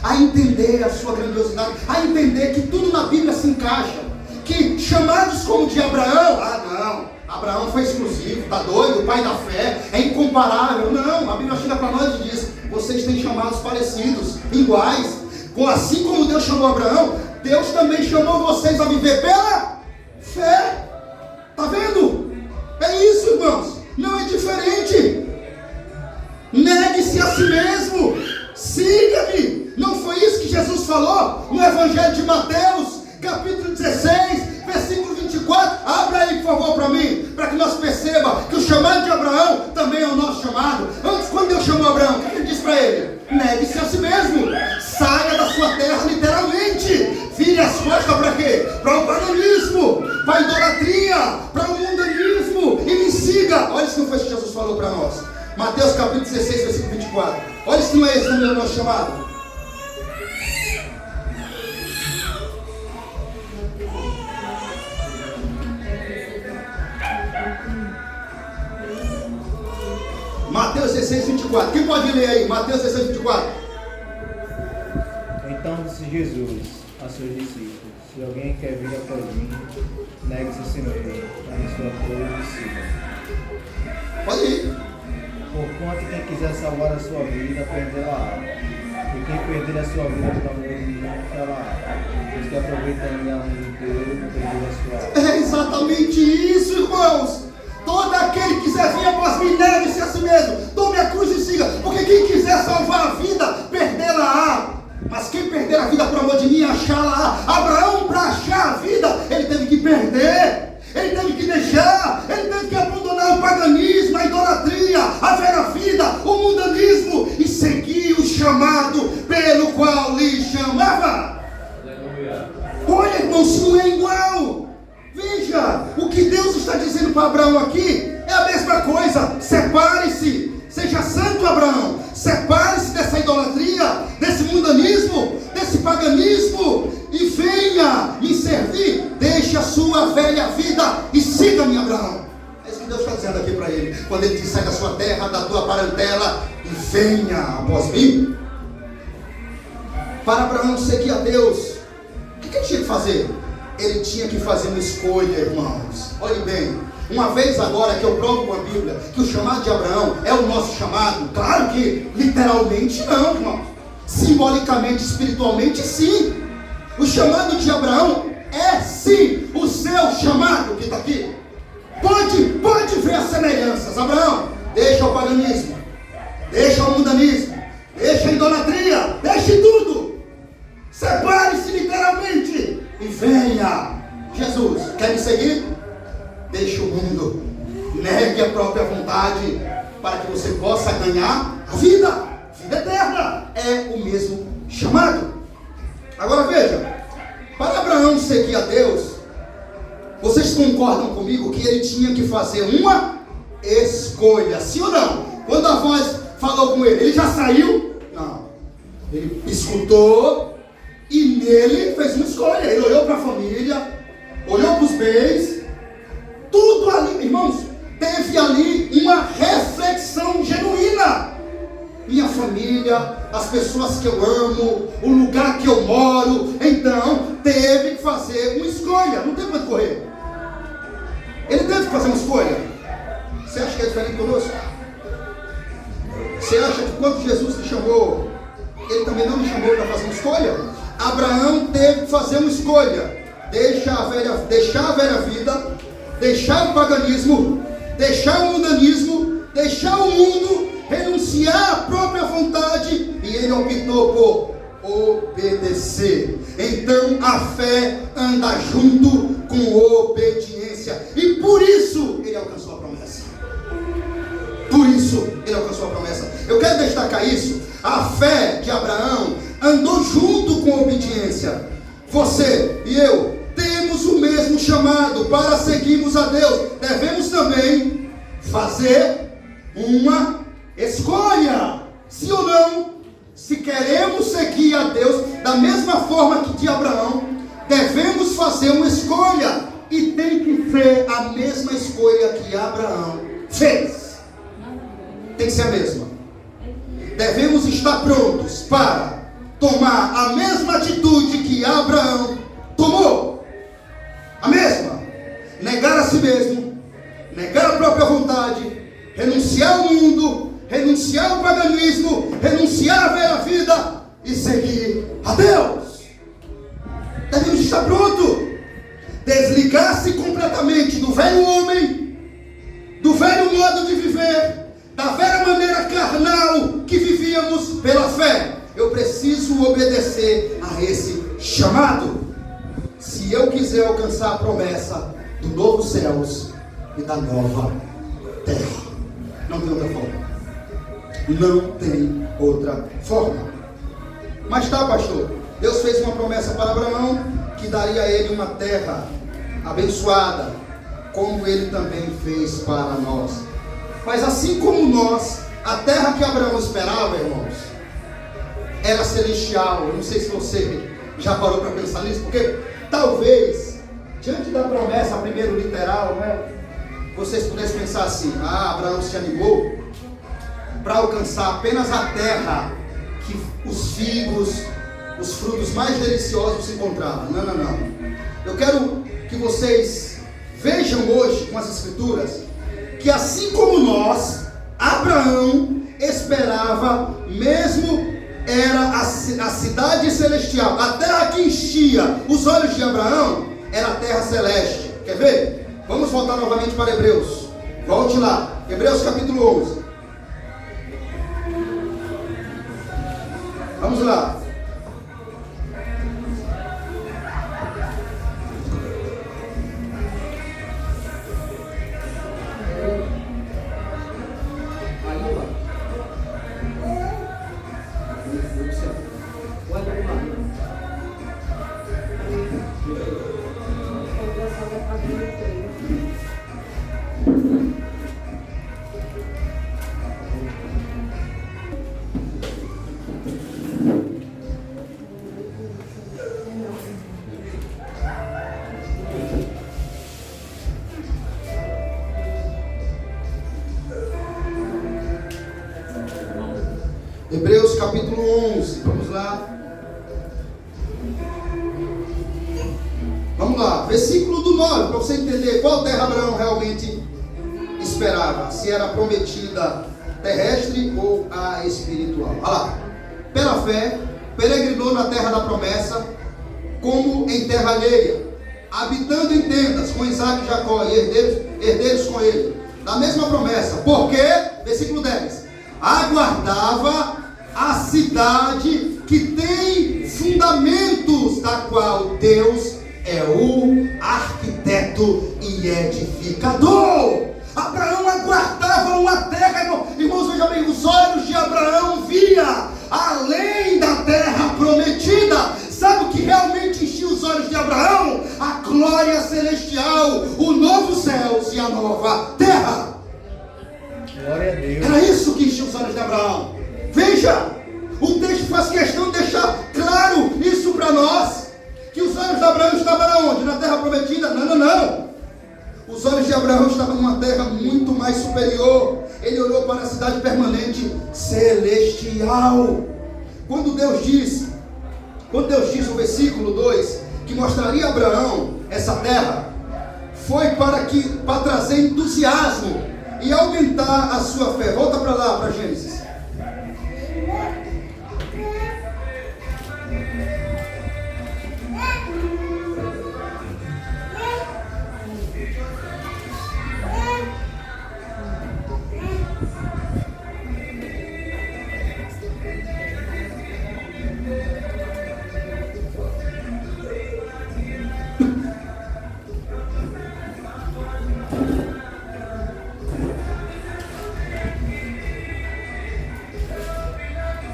a entender a sua grandiosidade, a entender que tudo na Bíblia se encaixa. Que chamados como o de Abraão, não, Abraão foi exclusivo, está doido, o pai da fé, é incomparável. Não, a Bíblia chega para nós e diz: vocês têm chamados parecidos, iguais. Assim como Deus chamou Abraão, Deus também chamou vocês a viver pela fé. Está vendo? É isso, irmãos, não é diferente. Negue-se a si mesmo, siga-me. Não foi isso que Jesus falou no Evangelho de Mateus, capítulo 16, versículo 24. Abra aí, por favor, para mim, para que nós percebamos que o chamado de Abraão também é o nosso chamado. Antes, quando Deus chamou Abraão, o que ele disse para ele? Negue-se a si mesmo, saia da sua terra, literalmente. Vire as costas para quê? Para o paganismo, para a idolatria, para o mundanismo, e me siga. Olha se não foi isso que Jesus falou para nós. Mateus capítulo 16, versículo 24. Olha se não é esse também o nosso chamado. Mateus 16, 24. Quem pode ler aí? Mateus 16, 24. Então disse Jesus a seus discípulos: se alguém quer vir após mim, negue-se a si mesmo, tome sua cruz e siga. Pode ir. Porquanto quem quiser salvar a sua vida, perderá. E E quem perder a sua vida pelo amor de mim, falará. Os que aproveitam a minha vida inteira, perder a sua alma. É exatamente isso, irmãos. Todo aquele que quiser vir após mim, negue-se a si mesmo, tome a cruz e siga. Porque quem quiser salvar a vida, perdê-la-á. Mas quem perder a vida por amor de mim, achá-la-á. Abraão, para achar a vida, ele teve que perder, ele teve que deixar, ele teve que abandonar o paganismo, a idolatria, a velha vida, o mundanismo, e seguir o chamado pelo qual lhe chamava. Aleluia. Olha, irmão, se não é igual. Veja, o que Deus está dizendo para Abraão aqui é a mesma coisa. Separe-se, seja santo, Abraão. Separe-se dessa idolatria, desse mundanismo, desse paganismo, e venha me servir. Deixe a sua velha vida e siga-me, Abraão. É isso que Deus está dizendo aqui para ele, quando ele diz: sai da sua terra, da tua parentela e venha após mim. Para Abraão seguir a Deus, o que ele tinha que fazer? Ele tinha que fazer uma escolha, irmãos. Olhe bem, uma vez agora que eu provo com a Bíblia que o chamado de Abraão é o nosso chamado, claro que literalmente não, irmãos. Simbolicamente, espiritualmente, sim. O chamado de Abraão é sim o seu chamado que está aqui. Pode ver as semelhanças. Abraão, deixa o paganismo, deixa o mundanismo, deixa a idolatria, deixe tudo. Separe-se literalmente e venha. Jesus, quer me seguir? Deixe o mundo, negue a própria vontade, para que você possa ganhar a vida eterna. É o mesmo chamado. Agora veja, para Abraão seguir a Deus, vocês concordam comigo que ele tinha que fazer uma escolha, sim ou não? Quando a voz falou com ele já saiu? Não. Ele escutou e nele fez uma escolha. Ele olhou para a família, olhou para os bens, tudo ali, irmãos, teve ali uma reflexão genuína. Minha família, as pessoas que eu amo, o lugar que eu moro. Então teve que fazer uma escolha. Não tem para onde correr. Ele teve que fazer uma escolha. Você acha que é diferente conosco? Você acha que quando Jesus te chamou, ele também não me chamou para fazer uma escolha? Abraão teve que fazer uma escolha. Deixar a velha vida, deixar o paganismo, deixar o mundanismo, deixar o mundo, renunciar à própria vontade, e ele optou por obedecer. Então a fé anda junto com obediência, e por isso ele alcançou a promessa. Por isso ele alcançou a promessa. Eu quero destacar isso. A fé de Abraão andou junto com a obediência. Você e eu temos o mesmo chamado para seguirmos a Deus. Devemos também fazer uma escolha, sim ou não? Se queremos seguir a Deus da mesma forma que de Abraão, devemos fazer uma escolha, e tem que ser a mesma escolha que Abraão fez. Tem que ser a mesma. Devemos estar prontos para tomar a mesma atitude que Abraão tomou. A mesma. Negar a si mesmo, negar a própria vontade, renunciar ao mundo, renunciar ao paganismo, renunciar à velha vida e seguir a Deus. Devemos estar prontos. Desligar-se completamente do velho homem, do velho modo de viver, da velha maneira carnal que vivíamos pela fé. Eu preciso obedecer a esse chamado, se eu quiser alcançar a promessa do novo céus e da nova terra. Não tem outra forma. Não tem outra forma. Mas tá, pastor, Deus fez uma promessa para Abraão, que daria a ele uma terra abençoada, como ele também fez para nós. Mas assim como nós, a terra que Abraão esperava, irmãos, era celestial. Eu não sei se você já parou para pensar nisso, porque talvez, diante da promessa, primeiro literal, né, vocês pudessem pensar assim: Abraão se animou para alcançar apenas a terra que os figos, os frutos mais deliciosos se encontravam. Não. Eu quero que vocês vejam hoje com as escrituras que assim como nós, Abraão esperava mesmo era a cidade celestial, a terra que enchia os olhos de Abraão, era a terra celeste. Quer ver? Vamos voltar novamente para Hebreus. Volte lá, Hebreus capítulo 11. Vamos lá. Hebreus capítulo 11, vamos lá. Vamos lá, versículo do 9, para você entender qual terra Abraão realmente esperava, se era a prometida terrestre ou a espiritual. Olha lá, pela fé, peregrinou na terra da promessa, como em terra alheia, habitando em tendas com Isaac e Jacó e herdeiros com ele, da mesma promessa, porque, versículo 10, aguardava a cidade que tem fundamentos, da qual Deus é o arquiteto e edificador. Abraão aguardava uma terra, irmãos, veja bem, os olhos de Abraão via além da terra prometida. Sabe o que realmente enchia os olhos de Abraão? A glória celestial, o novo céu e a nova terra. Glória a Deus. Era isso que enchia os olhos de Abraão. Veja, o texto faz questão de deixar claro isso para nós, que os olhos de Abraão estavam onde? Na terra prometida? Não. Os olhos de Abraão estavam numa terra muito mais superior. Ele olhou para a cidade permanente celestial. Quando Deus diz no versículo 2 que mostraria a Abraão essa terra, foi para trazer entusiasmo e aumentar a sua fé. Volta para lá, para Gênesis.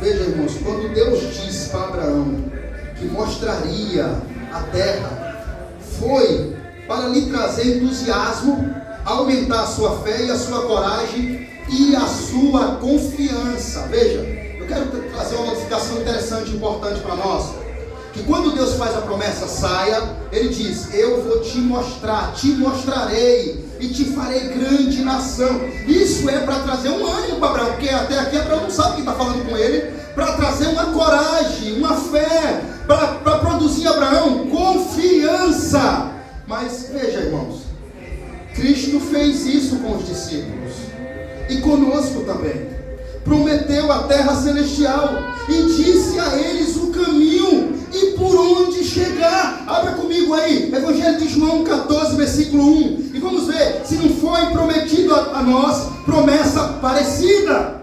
Veja, irmãos, quando Deus disse para Abraão que mostraria a terra, foi para lhe trazer entusiasmo, aumentar a sua fé e a sua coragem e a sua confiança. Veja, eu quero trazer uma notificação interessante e importante para nós, que quando Deus faz a promessa, Ele diz: eu vou te mostrar, te mostrarei e te farei grande nação. Isso é para trazer um ânimo para Abraão, porque até aqui Abraão não sabe quem está falando com ele, para trazer uma coragem, uma fé, para produzir em Abraão confiança. Mas veja, irmãos, Cristo fez isso com os discípulos e conosco também. Prometeu a terra celestial e disse a eles o caminho e por onde chegar. Abra comigo aí, Evangelho de João 14, versículo 1, e vamos ver se não foi prometido a nós promessa parecida.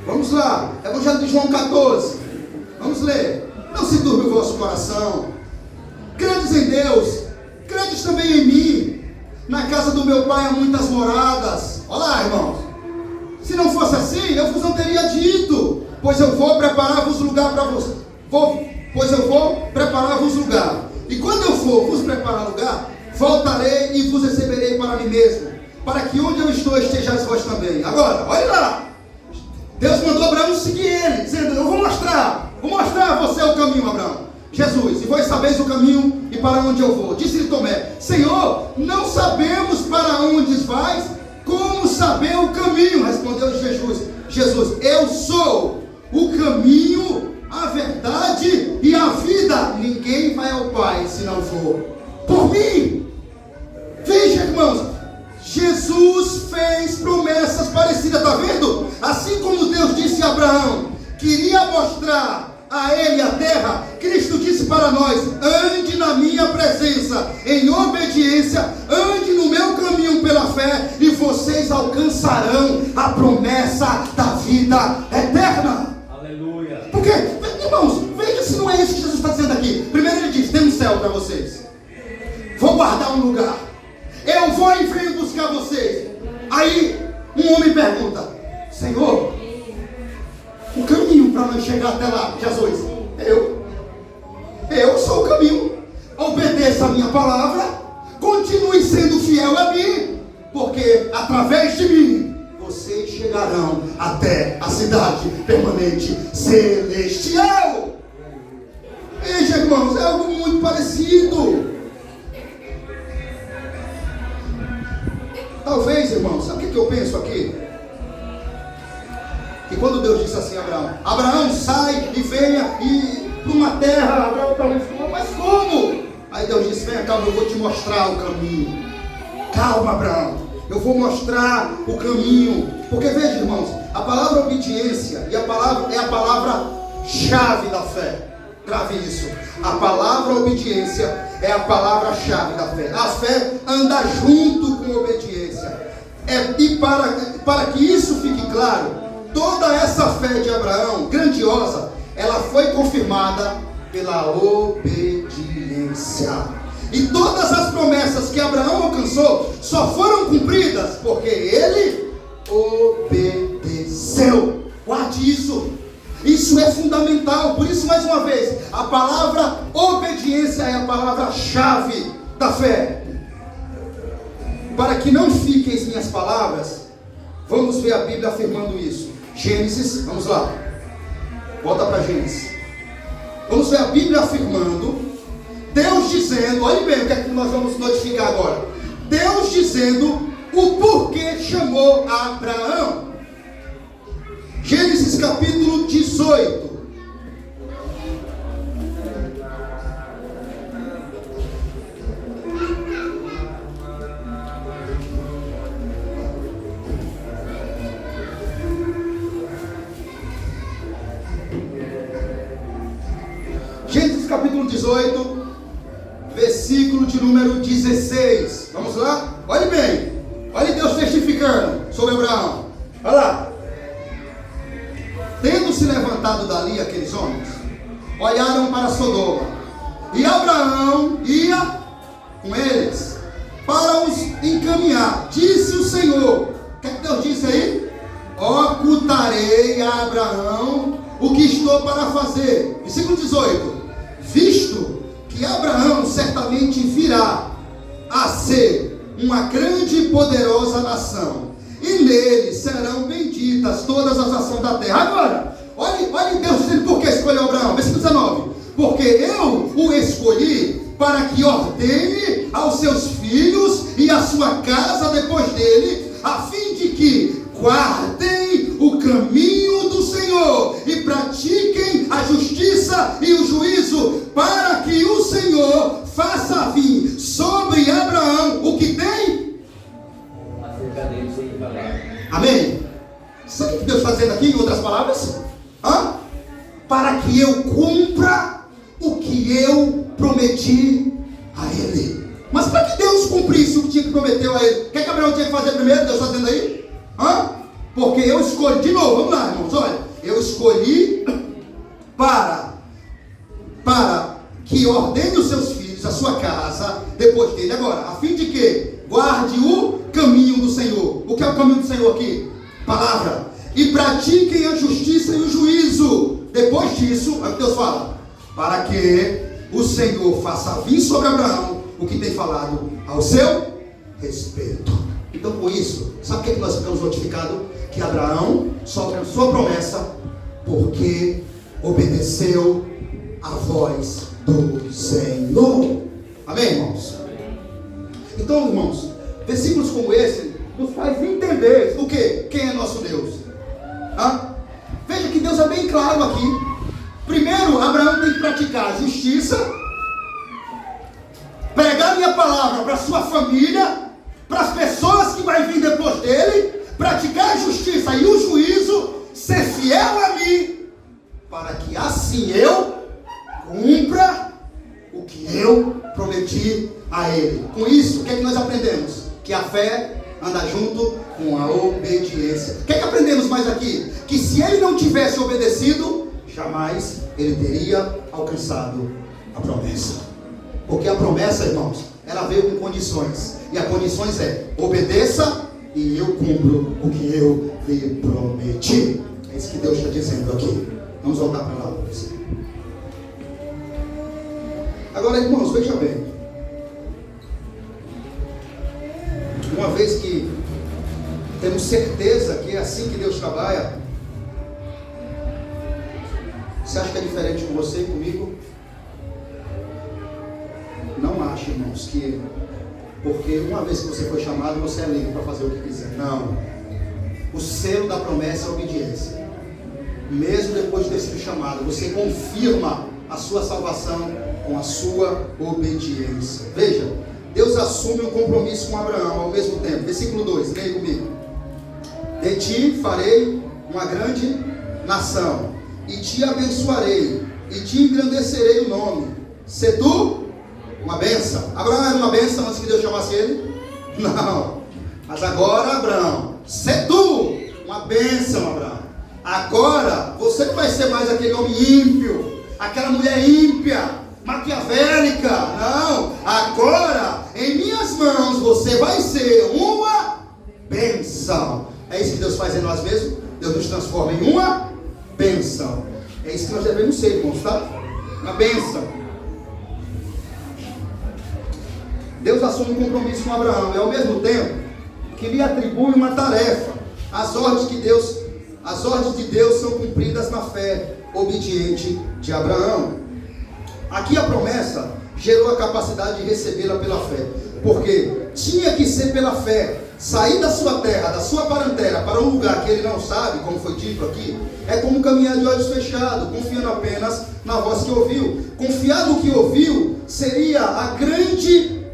Vamos lá, Evangelho de João 14, vamos ler. Não se turbe o vosso coração, credes em Deus, credes também em mim. Na casa do meu pai há muitas moradas. Olha lá, irmãos, se não fosse assim, eu vos não teria dito, pois eu vou preparar-vos lugar para vós. Pois eu vou preparar-vos lugar, e quando eu for vos preparar lugar, voltarei e vos receberei para mim mesmo, para que onde eu estou estejais vós também. Agora, olha lá, Deus mandou Abraão seguir ele, dizendo: eu vou mostrar a você o caminho, Abraão. Jesus: e vós sabeis o caminho e para onde eu vou. Disse-lhe Tomé: Senhor, não sabemos para onde vais, como saber o caminho? Respondeu Jesus: Jesus: eu sou o caminho, a verdade e a vida. Ninguém vai ao Pai se não for por mim. Veja, irmãos, Jesus fez promessas parecidas, está vendo? Assim como Deus disse a Abraão que iria mostrar a ele a terra, Cristo disse para nós: ande na minha presença, em obediência, ande no meu caminho pela fé, e vocês alcançarão a promessa da vida eterna. Aleluia. Porque, irmãos, veja se não é isso que Jesus está dizendo aqui. Primeiro ele diz: tem um céu para vocês, vou guardar um lugar, eu vou e venho buscar vocês. Aí um homem pergunta: Senhor, o caminho para nós chegar até lá? Jesus: eu sou o caminho. Obedeça a minha palavra, continue sendo fiel a mim, porque através de mim vocês chegarão até a cidade permanente celestial. Veja, irmãos, é algo muito parecido. Talvez, irmãos, sabe o que eu penso aqui? Que quando Deus disse assim a Abraão: Abraão, sai e venha e para uma terra. Abraão talvez falou: mas como? Aí Deus disse: venha, calma, eu vou te mostrar o caminho. Calma, Abraão, eu vou mostrar o caminho. Porque veja, irmãos, a palavra obediência é a palavra-chave da fé. Grave isso. A palavra obediência é a palavra-chave da fé. A fé anda junto com a obediência. E para que isso fique claro, toda essa fé de Abraão, grandiosa, ela foi confirmada pela obediência. E todas as promessas que Abraão alcançou só foram cumpridas porque ele obedeceu. Guarde isso. Isso é fundamental. Por isso, mais uma vez, a palavra obediência é a palavra-chave da fé. Para que não fiquem as minhas palavras, vamos ver a Bíblia afirmando isso. Gênesis, vamos lá. Volta para Gênesis. Vamos ver a Bíblia afirmando. Deus dizendo, olhe bem o que é que nós vamos notificar agora. Deus dizendo o porquê chamou Abraão. Gênesis capítulo 18. Gênesis capítulo 18, versículo de número 16. Vamos lá? Olhe bem. Olhe Deus testificando sobre Abraão. Olha lá. Tendo se levantado dali aqueles homens, olharam para Sodoma, e Abraão ia com eles para os encaminhar. Disse o Senhor, o que é que Deus disse aí? Ocultarei a Abraão o que estou para fazer. Versículo 18. Visto que Abraão certamente virá a ser uma grande e poderosa nação, e nele serão benditas todas as nações da terra. Agora, olhe Deus dizendo por que escolheu Abraão. Versículo 19. Porque eu o escolhi para que ordene aos seus filhos e à sua casa depois dele, a fim de que guardem o caminho do Senhor e pratiquem a justiça e o juízo, para que o Senhor faça vir sobre Abraão o que tem. Amém? Sabe o que Deus está dizendo aqui, em outras palavras? Para que eu cumpra o que eu prometi a ele. Mas para que Deus cumprisse o que tinha que prometeu a ele, o que Abraão tinha que fazer primeiro? Deus está dizendo aí? Porque eu escolhi, de novo, vamos lá, irmãos, olha, eu escolhi para que ordene os seus filhos, a sua casa, depois dele. Agora, a fim de que guarde o caminho do Senhor. O que é o caminho do Senhor aqui? Palavra. E pratiquem a justiça e o juízo. Depois disso, é o que Deus fala: para que o Senhor faça vir sobre Abraão o que tem falado ao seu respeito. Então, por isso, sabe o que nós ficamos notificados? Que Abraão só alcançou a promessa porque obedeceu a voz do Senhor. Amém, irmãos? Então, irmãos, versículos como esse nos faz entender o quê? Quem é nosso Deus? fé anda junto com a obediência. O que aprendemos mais aqui? Que se ele não tivesse obedecido, jamais ele teria alcançado a promessa. Porque a promessa, irmãos, ela veio com condições. E a condições é: obedeça e eu cumpro o que eu lhe prometi. É isso que Deus está dizendo aqui. Vamos voltar para lá. Agora, irmãos, veja bem. Uma vez que temos certeza que é assim que Deus trabalha, você acha que é diferente com você e comigo? Não ache, irmãos, que porque uma vez que você foi chamado, você é livre para fazer o que quiser. Não. O selo da promessa é a obediência. Mesmo depois de ter sido chamado, você confirma a sua salvação com a sua obediência. Veja, Deus assume um compromisso com Abraão ao mesmo tempo. Versículo 2, leia comigo. De ti farei uma grande nação, e te abençoarei, e te engrandecerei o nome. Se tu uma bênção. Abraão era uma bênção antes que Deus chamasse ele? Não. Mas agora, Abraão, se tu uma bênção, Abraão. Agora, você não vai ser mais aquele homem ímpio, aquela mulher ímpia, maquiavélica. Não. Agora, em minhas mãos, você vai ser uma bênção. É isso que Deus faz em nós mesmos. Deus nos transforma em uma bênção. É isso que nós devemos ser, irmãos, tá? Uma bênção. Deus assume um compromisso com Abraão e ao mesmo tempo que lhe atribui uma tarefa. As ordens de Deus são cumpridas na fé obediente de Abraão. Aqui a promessa gerou a capacidade de recebê-la pela fé, porque tinha que ser pela fé. Sair da sua terra, da sua parentela, para um lugar que ele não sabe, como foi dito aqui, é como caminhar de olhos fechados, confiando apenas na voz que ouviu. Confiar no que ouviu seria a grande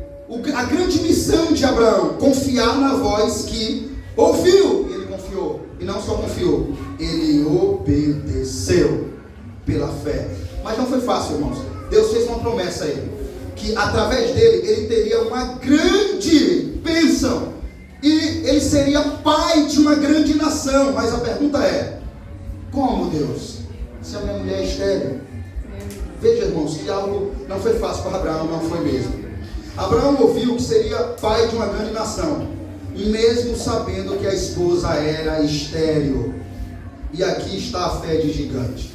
missão de Abraão, confiar na voz que ouviu. E ele confiou, e não só confiou, ele obedeceu pela fé. Mas não foi fácil, irmãos. Deus fez uma promessa a ele, que através dele, ele teria uma grande bênção, e ele seria pai de uma grande nação. Mas a pergunta é: como, Deus? Se a minha mulher é estéril? Veja, irmãos, que algo não foi fácil para Abraão, não foi mesmo. Abraão ouviu que seria pai de uma grande nação, mesmo sabendo que a esposa era estéril. E aqui está a fé de gigante.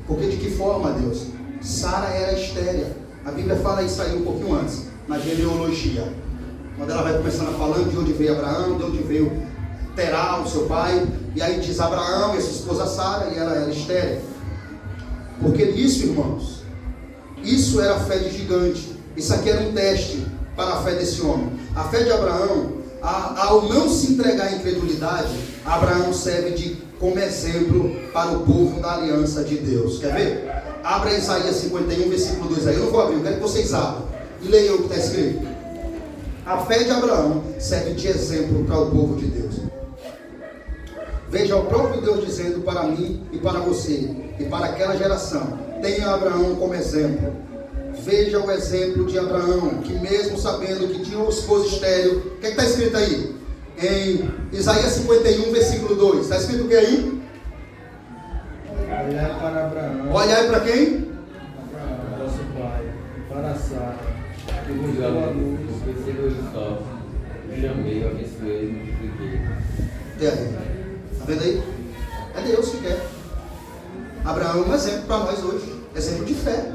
Porque de que forma, Deus? Sara era estéril. A Bíblia fala isso aí um pouquinho antes, na genealogia, quando ela vai começando a falando de onde veio Abraão, de onde veio Terá, o seu pai. E aí diz Abraão e sua esposa Sara, e ela era estéril. Porque isso, irmãos, isso era a fé de gigante. Isso aqui era um teste para a fé desse homem. A fé de Abraão, ao não se entregar à incredulidade, Abraão serve como exemplo para o povo da aliança de Deus. Quer ver? Abra Isaías 51, versículo 2 aí. Eu não vou abrir, eu quero que vocês abram e leiam o que está escrito. A fé de Abraão serve de exemplo para o povo de Deus. Veja o próprio Deus dizendo para mim e para você e para aquela geração: tenha Abraão como exemplo. Veja o exemplo de Abraão, que mesmo sabendo que tinha uma esposa estéril, o que está escrito aí? Em Isaías 51, versículo 2. Está escrito o que aí? Olhai para Abraão. Olhai para quem? Abraão, vosso pai, para Sara, que vos deu a luz. Chamei, abençoei, multipliquei. Está vendo aí? É Deus que quer. Abraão é um exemplo para nós hoje. Exemplo de fé.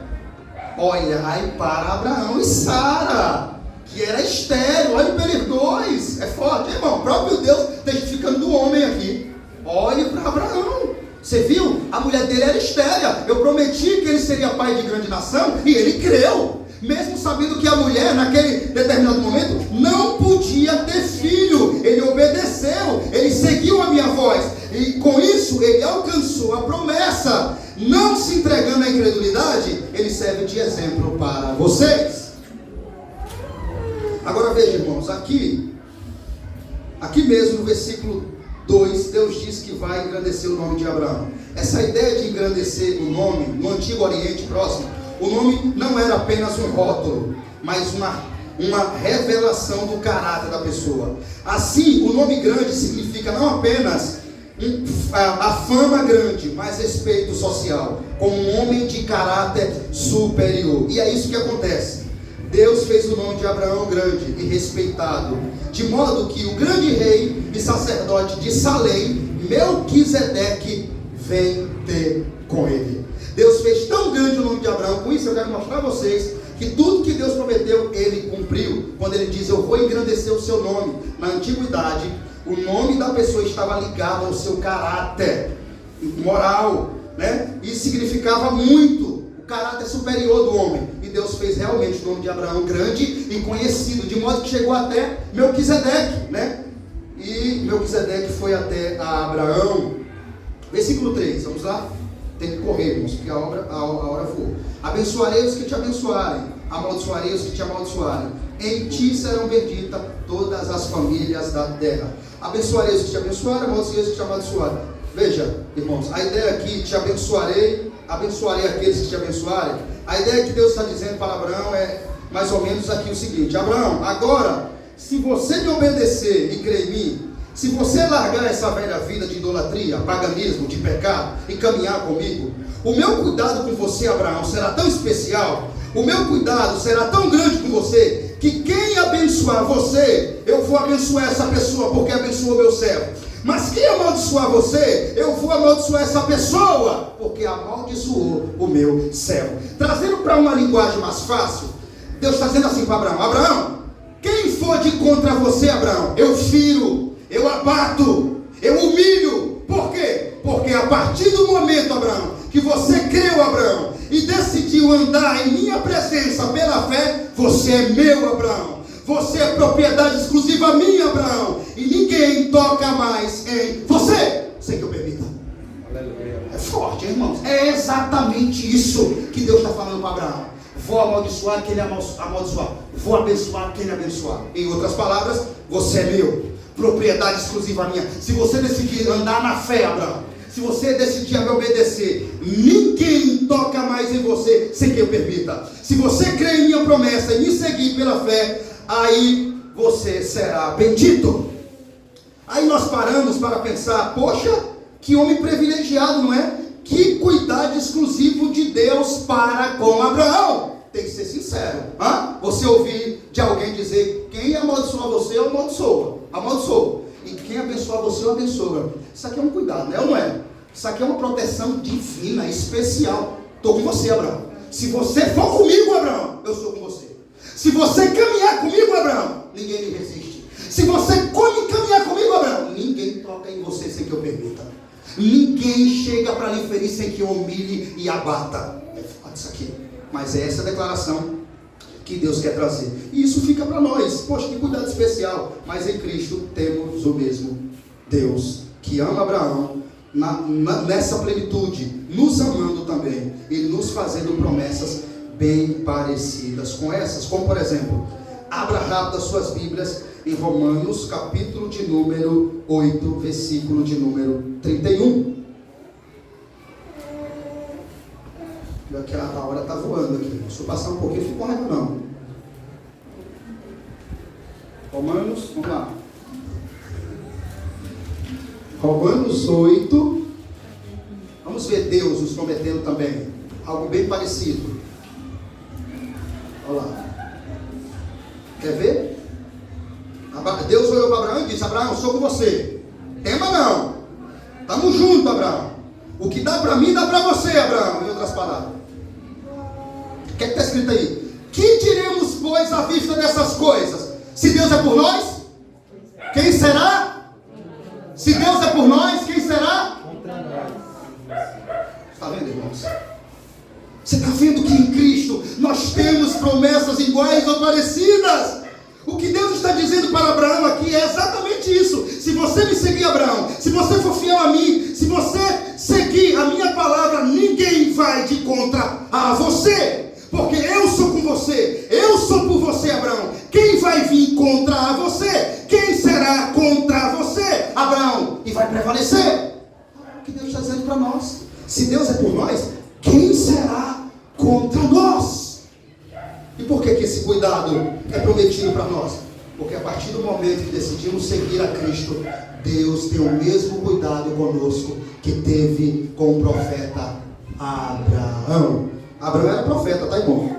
Olhai para Abraão e Sara, que era estéril. Olhe para eles dois. É forte, irmão. O próprio Deus testificando do homem aqui. Olhe para Abraão. Você viu? A mulher dele era estéril. Eu prometi que ele seria pai de grande nação, e ele creu. Mesmo sabendo que a mulher, naquele determinado momento, não podia ter filho. Ele obedeceu. Ele seguiu a minha voz. E com isso, ele alcançou a promessa. Não se entregando à incredulidade, ele serve de exemplo para vocês. Agora veja, irmãos, aqui mesmo no versículo 2, Deus diz que vai engrandecer o nome de Abraão. Essa ideia de engrandecer o nome, no Antigo Oriente Próximo, o nome não era apenas um rótulo, mas uma revelação do caráter da pessoa. Assim, o nome grande significa não apenas a fama grande, mas respeito social, como um homem de caráter superior. E é isso que acontece. Deus fez o nome de Abraão grande e respeitado, de modo que o grande rei e sacerdote de Salém, Melquisedeque, vem ter com ele. Deus fez tão grande o nome de Abraão. Com isso eu quero mostrar a vocês que tudo que Deus prometeu, Ele cumpriu. Quando Ele diz, eu vou engrandecer o seu nome. Na antiguidade, o nome da pessoa estava ligado ao seu caráter moral, né? Isso significava muito o caráter superior do homem. E Deus fez realmente o nome de Abraão grande e conhecido, de modo que chegou até Melquisedeque, né? E Melquisedeque foi até a Abraão. Versículo 3, vamos lá? Tem que correr, irmãos, porque a hora voou. Abençoarei os que te abençoarem, amaldiçoarei os que te amaldiçoarem. Em ti serão benditas todas as famílias da terra. Abençoarei os que te abençoarem, amaldiçoarei os que te amaldiçoarem. Veja, irmãos, a ideia aqui, te abençoarei aqueles que te abençoarem. A ideia que Deus está dizendo para Abraão é mais ou menos aqui o seguinte: Abraão, agora, se você me obedecer e crer em mim, se você largar essa velha vida de idolatria, paganismo, de pecado e caminhar comigo, o meu cuidado com você, Abraão, será tão especial, o meu cuidado será tão grande com você, que quem abençoar você, eu vou abençoar essa pessoa, porque abençoou meu servo. Mas quem amaldiçoar você, eu vou amaldiçoar essa pessoa, porque amaldiçoou o meu servo. Trazendo para uma linguagem mais fácil, Deus está dizendo assim para Abraão: Abraão, quem for de contra você, Abraão, eu firo, eu abato, eu humilho. Por quê? Porque a partir do momento, Abraão, que você creu, Abraão, e decidiu andar em minha presença pela fé, você é meu, Abraão. Você é propriedade exclusiva minha, Abraão. E ninguém toca mais em você, sem que eu permita. Aleluia. É forte, irmãos. É exatamente isso que Deus está falando para Abraão. Vou amaldiçoar quem ele amaldiçoar. Vou abençoar quem ele abençoar. Em outras palavras, você é meu. Propriedade exclusiva minha. Se você decidir andar na fé, Abraão, se você decidir me obedecer, ninguém toca mais em você sem que eu permita. Se você crer em minha promessa e me seguir pela fé, aí você será bendito. Aí nós paramos para pensar: poxa, que homem privilegiado, não é? Que cuidado exclusivo de Deus para com Abraão. Tem que ser sincero. Você ouvir de alguém dizer: quem amaldiçoa você, eu amaldiçoa. E quem abençoa você, eu abençoa. Isso aqui é um cuidado, né? Ou não é? Isso aqui é uma proteção divina, especial. Estou com você, Abraão. Se você for comigo, Abraão, eu sou com você. Se você caminhar comigo, Abraão, ninguém me resiste. Se você caminhar comigo, Abraão, ninguém toca em você sem que eu permita. Ninguém chega para lhe ferir sem que eu humilhe e abata. É forte isso aqui. Mas é essa a declaração que Deus quer trazer. E isso fica para nós. Poxa, que cuidado especial. Mas em Cristo temos o mesmo Deus que ama Abraão nessa plenitude, nos amando também e nos fazendo promessas bem parecidas com essas. Como por exemplo, abra rápido as suas Bíblias em Romanos, capítulo de número 8, versículo de número 31. Aqui a hora está voando aqui. Se eu passar um pouquinho, fico com raiva não. Romanos, vamos lá. Romanos 8. Vamos ver Deus nos prometendo também algo bem parecido. Olha lá. Quer ver? Deus olhou para Abraão e disse: Abraão, eu sou com você. Tema não. Estamos juntos, Abraão. O que dá para mim, dá para você, Abraão. Em outras palavras. O que está escrito aí? Que diremos, pois, à vista dessas coisas? Se Deus é por nós, quem será? Se Deus é por nós, quem será? Está vendo, irmãos? Você está vendo que em Cristo nós temos promessas iguais ou parecidas? O que Deus está dizendo para Abraão aqui é exatamente isso. Se você me seguir, Abraão, se você for fiel a mim, se você seguir a minha palavra, ninguém vai de contra a você. Porque eu sou com você, eu sou por você, Abraão. Quem vai vir contra você? Quem será contra você, Abraão? E vai prevalecer. É o que Deus está dizendo para nós. Se Deus é por nós, quem será contra nós? E por que esse cuidado é prometido para nós? Porque a partir do momento que decidimos seguir a Cristo, Deus tem o mesmo cuidado conosco que teve com o profeta Abraão. Abraão era profeta, tá, irmão?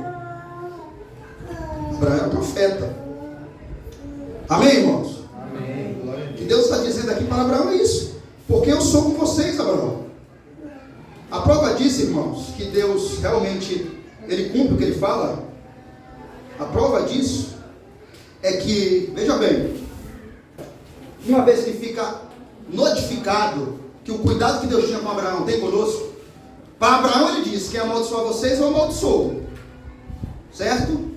Abraão era profeta. Amém, irmãos? Amém. Glória a O que Deus. Deus está dizendo aqui para Abraão é isso. Porque eu sou com vocês, Abraão. A prova disso, irmãos, que Deus realmente, Ele cumpre o que Ele fala. A prova disso é que, veja bem, uma vez que fica notificado que o cuidado que Deus tinha com Abraão tem conosco, para Abraão Ele diz: quem amaldiçoar vocês, eu amaldiçoo. Certo?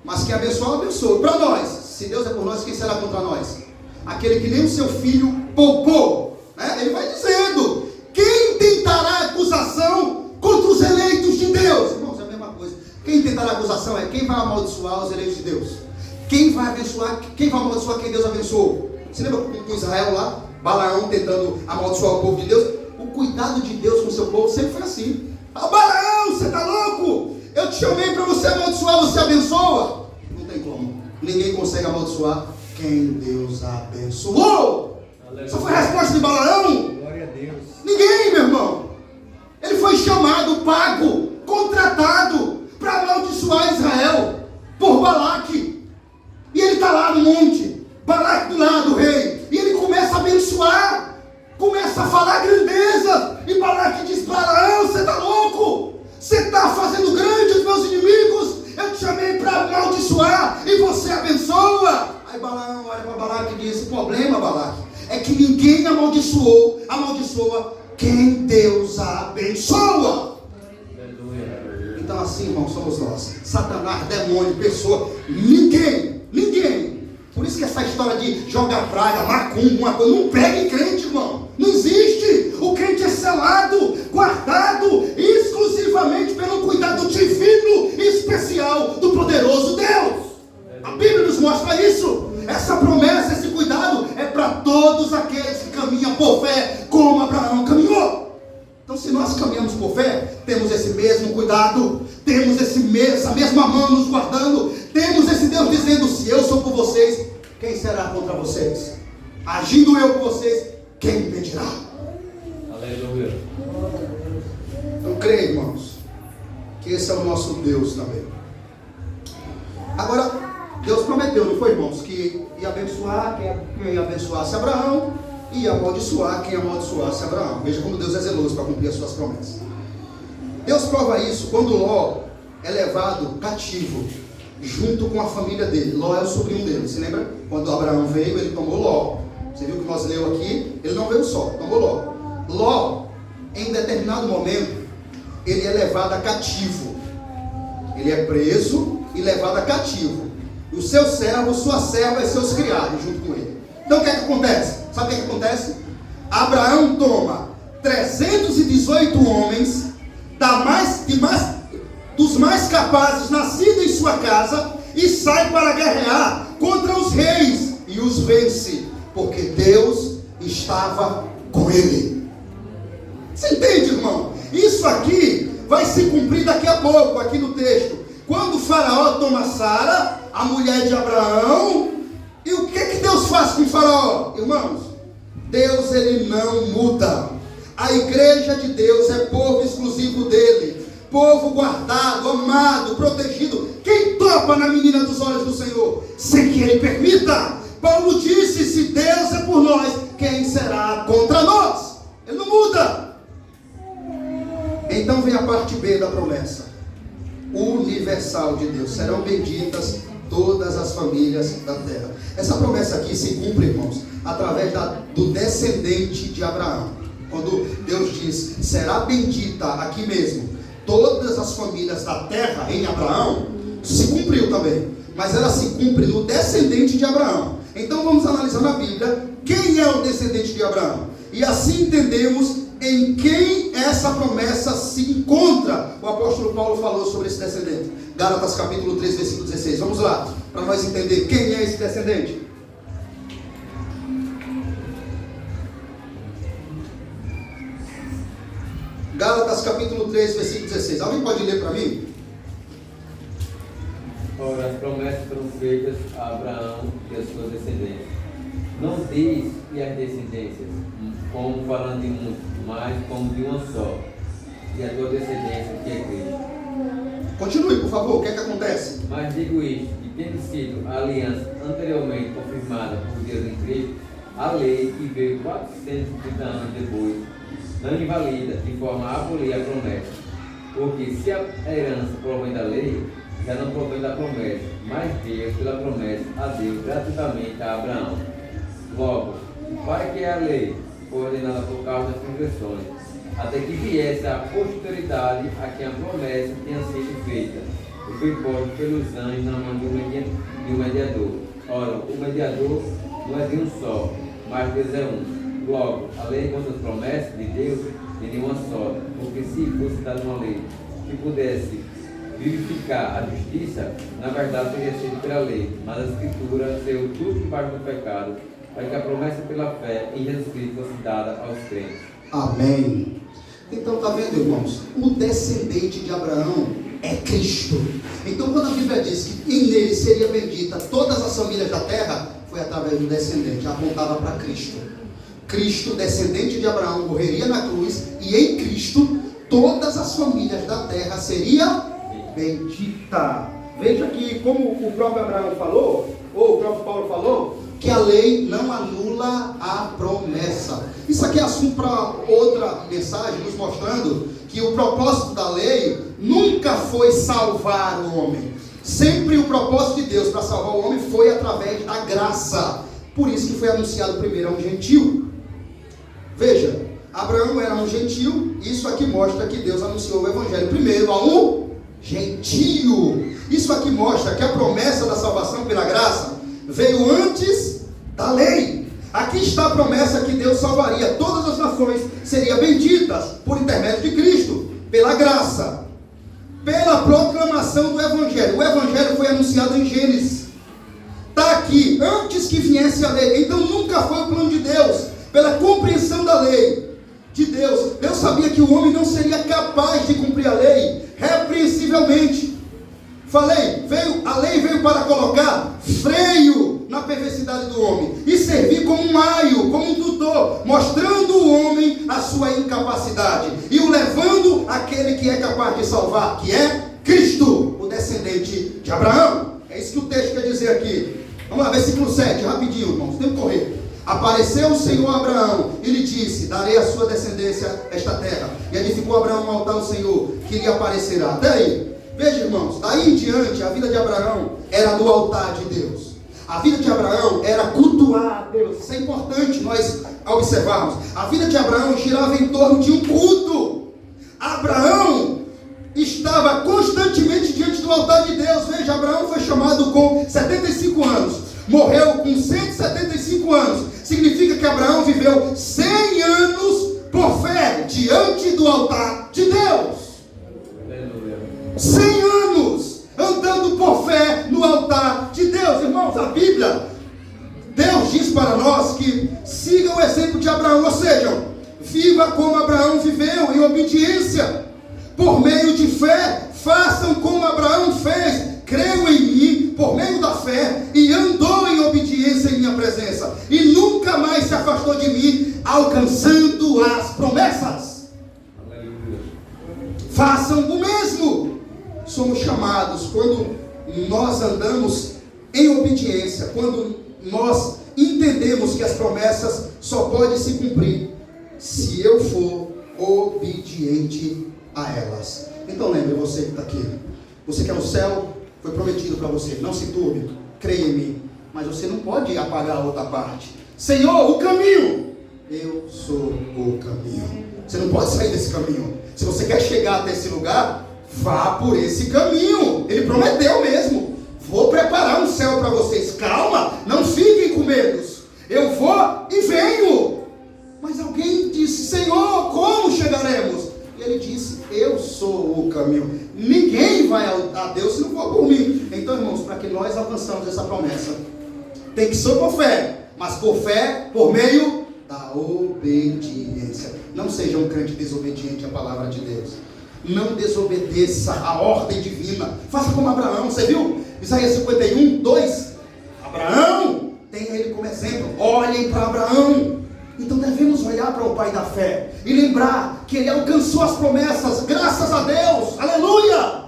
Mas quem abençoar, eu abençoo. Para nós, se Deus é por nós, quem será contra nós? Aquele que nem o seu filho poupou. Né? Ele vai dizendo: quem tentará acusação contra os eleitos de Deus? Irmãos, é a mesma coisa. Quem tentará acusação é quem vai amaldiçoar os eleitos de Deus. Quem vai abençoar, quem vai amaldiçoar quem Deus abençoou? Você lembra com Israel lá? Balaão tentando amaldiçoar o povo de Deus? O cuidado de Deus com o seu povo sempre foi assim. Ah, Balaão, você está louco? Eu te chamei para você amaldiçoar, você abençoa? Não tem como. Ninguém consegue amaldiçoar quem Deus abençoou. Essa foi a resposta de Balaão. Glória a Deus. Ninguém, meu irmão. Ele foi chamado, pago, contratado para amaldiçoar Israel por Balaque. E ele está lá no monte, Balaque do lado do rei, e ele começa a abençoar, começa a falar grandeza, e Balaque diz: Balaão, você está louco? Você está fazendo grande os meus inimigos? Eu te chamei para amaldiçoar e você abençoa. Aí Balaão olha para Balaque e diz: o problema, Balaque, é que ninguém amaldiçoa quem Deus abençoa. Então assim, irmão, somos nós. Satanás, demônio, pessoa, ninguém. Por isso que essa história de jogar praga, macumba, uma coisa, não pega em crente, irmão. Não existe. O crente é selado, guardado exclusivamente pelo cuidado divino e especial do poderoso Deus. A Bíblia nos mostra isso. Essa promessa, esse cuidado é para todos aqueles que caminham por fé, como Abraão caminhou. Então, se nós caminhamos por fé, temos esse mesmo cuidado, temos essa mesma mão nos guardando, temos esse Deus dizendo: se eu sou por vocês, quem será contra vocês? Agindo eu por vocês, quem impedirá? Aleluia. Eu creio, irmãos, que esse é o nosso Deus também. Agora, Deus prometeu, não foi, irmãos, que ia abençoar quem abençoasse Abraão, e ia amaldiçoar quem amaldiçoasse Abraão. Veja como Deus é zeloso para cumprir as suas promessas. Deus prova isso quando Ló é levado cativo junto com a família dele. Ló é o sobrinho dele, se lembra? Quando Abraão veio, ele tomou Ló. Você viu que nós leu aqui? Ele não veio só, tomou Ló. Ló, em determinado momento, ele é levado a cativo. Ele é preso e levado a cativo. E os seus servos, suas servas e seus criados junto com ele. Então o que é que acontece? Sabe o que é que acontece? Abraão toma 318 homens dos mais capazes nascidos em sua casa e sai para guerrear contra os reis e os vence, porque Deus estava com ele. Você entende, irmão? Isso aqui vai se cumprir daqui a pouco, aqui no texto. Quando o faraó toma Sara, a mulher de Abraão, e o que Deus faz com o faraó? Irmãos, Deus, ele não muda. A igreja de Deus é povo exclusivo dele, povo guardado, amado, protegido. Quem topa na menina dos olhos do Senhor? Sem que ele permita. Paulo disse: se Deus é por nós, quem será contra nós? Ele não muda. Então vem a parte B da promessa universal de Deus: serão benditas todas as famílias da terra. Essa promessa aqui se cumpre, irmãos, através do descendente de Abraão. Quando Deus diz: será bendita aqui mesmo todas as famílias da terra em Abraão, se cumpriu também, mas ela se cumpre no descendente de Abraão. Então vamos analisar na Bíblia quem é o descendente de Abraão, e assim entendemos em quem essa promessa se encontra. O apóstolo Paulo falou sobre esse descendente, Gálatas capítulo 3, versículo 16. Vamos lá, para nós entender quem é esse descendente. Gálatas capítulo 3, versículo 16. Alguém pode ler para mim? Ora, as promessas foram feitas a Abraão e a sua descendência. Não diz e as descendências, como falando de muitos, mas como de uma só, e a tua descendência, que é Cristo. Continue, por favor, o que é que acontece? Mas digo isto, que tendo sido a aliança anteriormente confirmada por Deus em Cristo, a lei que veio 430 anos depois, não invalida de forma a abolir a promessa. Porque se a herança provém da lei, já não provém da promessa, mas Deus, pela promessa, a deu gratuitamente a Abraão. Logo, para que a lei foi ordenada por causa das transgressões, até que viesse a posteridade a quem a promessa tinha sido feita, e foi posto pelos anjos na mão de um mediador. Ora, o mediador não é de um só, mas Deus é um. Logo, a lei contra as promessas de Deus é de uma só, porque se fosse dada uma lei que pudesse vivificar a justiça, na verdade teria sido pela lei, mas a Escritura saiu tudo debaixo do pecado, para que a promessa pela fé em Jesus Cristo fosse dada aos crentes. Amém. Então, está vendo, irmãos? O descendente de Abraão é Cristo. Então, quando a Bíblia diz que em nele seria bendita todas as famílias da terra, foi através do descendente, apontava para Cristo. Cristo, descendente de Abraão, morreria na cruz, e em Cristo todas as famílias da terra seriam bendita. Veja que, como o próprio Abraão falou, ou o próprio Paulo falou, que a lei não anula a promessa. Isso aqui é assunto para outra mensagem, nos mostrando que o propósito da lei nunca foi salvar o homem. Sempre o propósito de Deus para salvar o homem foi através da graça. Por isso que foi anunciado primeiro a um gentil. Veja, Abraão era um gentil. Isso aqui mostra que Deus anunciou o evangelho primeiro a um gentio. Isso aqui mostra que a promessa da salvação pela graça veio antes da lei. Aqui está a promessa que Deus salvaria todas as nações, seriam benditas por intermédio de Cristo, pela graça, pela proclamação do evangelho. O evangelho foi anunciado em Gênesis, está aqui, antes que viesse a lei. Então nunca foi o plano de Deus, pela compreensão da lei de Deus. Deus sabia que o homem não seria capaz de cumprir a lei repreensivelmente. Falei, a lei veio para colocar freio na perversidade do homem e servir como um aio, como um tutor, mostrando o homem a sua incapacidade e o levando àquele que é capaz de salvar, que é Cristo, o descendente de Abraão. É isso que o texto quer dizer aqui. Vamos lá, versículo 7, rapidinho, irmãos, tem que correr. Apareceu o Senhor a Abraão e lhe disse: darei à sua descendência esta terra. E edificou Abraão um altar ao Senhor, que lhe aparecerá. Até aí. Veja, irmãos, daí em diante a vida de Abraão era do altar de Deus. A vida de Abraão era cultuar a Deus. Isso é importante nós observarmos. A vida de Abraão girava em torno de um culto. Abraão estava constantemente diante do altar de Deus. Veja, Abraão foi chamado com 75 anos. Morreu com 175 anos. Significa que Abraão viveu 100 anos por fé diante do altar de Deus. 100 anos andando por fé no altar de Deus. Irmãos, a Bíblia, Deus diz para nós que siga o exemplo de Abraão, ou seja, viva como Abraão viveu, em obediência, por meio de fé. Façam como Abraão fez, creu em mim por meio da fé e andou em obediência em minha presença, e nunca mais se afastou de mim, alcançando as promessas. Aleluia. Façam o mesmo. Somos chamados, quando nós andamos em obediência, quando nós entendemos que as promessas só podem se cumprir se eu for obediente a elas. Então lembre, você que está aqui, você quer o céu, foi prometido para você, não se turbe, creia em mim, mas você não pode apagar a outra parte. Senhor, o caminho, eu sou o caminho. Você não pode sair desse caminho. Se você quer chegar até esse lugar, vá por esse caminho. Ele prometeu mesmo: vou preparar um céu para vocês. Calma, não fiquem com medos. Eu vou e venho. Mas alguém disse: Senhor, como chegaremos? E ele disse: eu sou o caminho. Ninguém vai a Deus se não for por mim. Então, irmãos, para que nós alcançamos essa promessa, tem que ser por fé, mas por fé, por meio da obediência. Não seja um crente desobediente à palavra de Deus. Não desobedeça a ordem divina. Faça como Abraão. Você viu? Isaías 51, 2. Abraão, tenha ele como exemplo. Olhem para Abraão. Então devemos olhar para o pai da fé e lembrar que ele alcançou as promessas, graças a Deus, aleluia!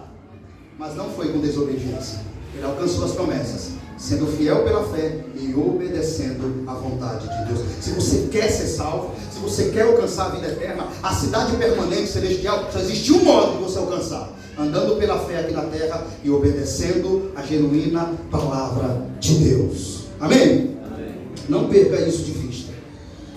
Mas não foi com desobediência. Ele alcançou as promessas, sendo fiel pela fé e obedecendo à vontade de Deus. Se você quer ser salvo, se você quer alcançar a vida eterna, a cidade permanente celestial, só existe um modo de você alcançar: andando pela fé aqui na terra e obedecendo a genuína palavra de Deus. Amém? Amém. Não perca isso de vista.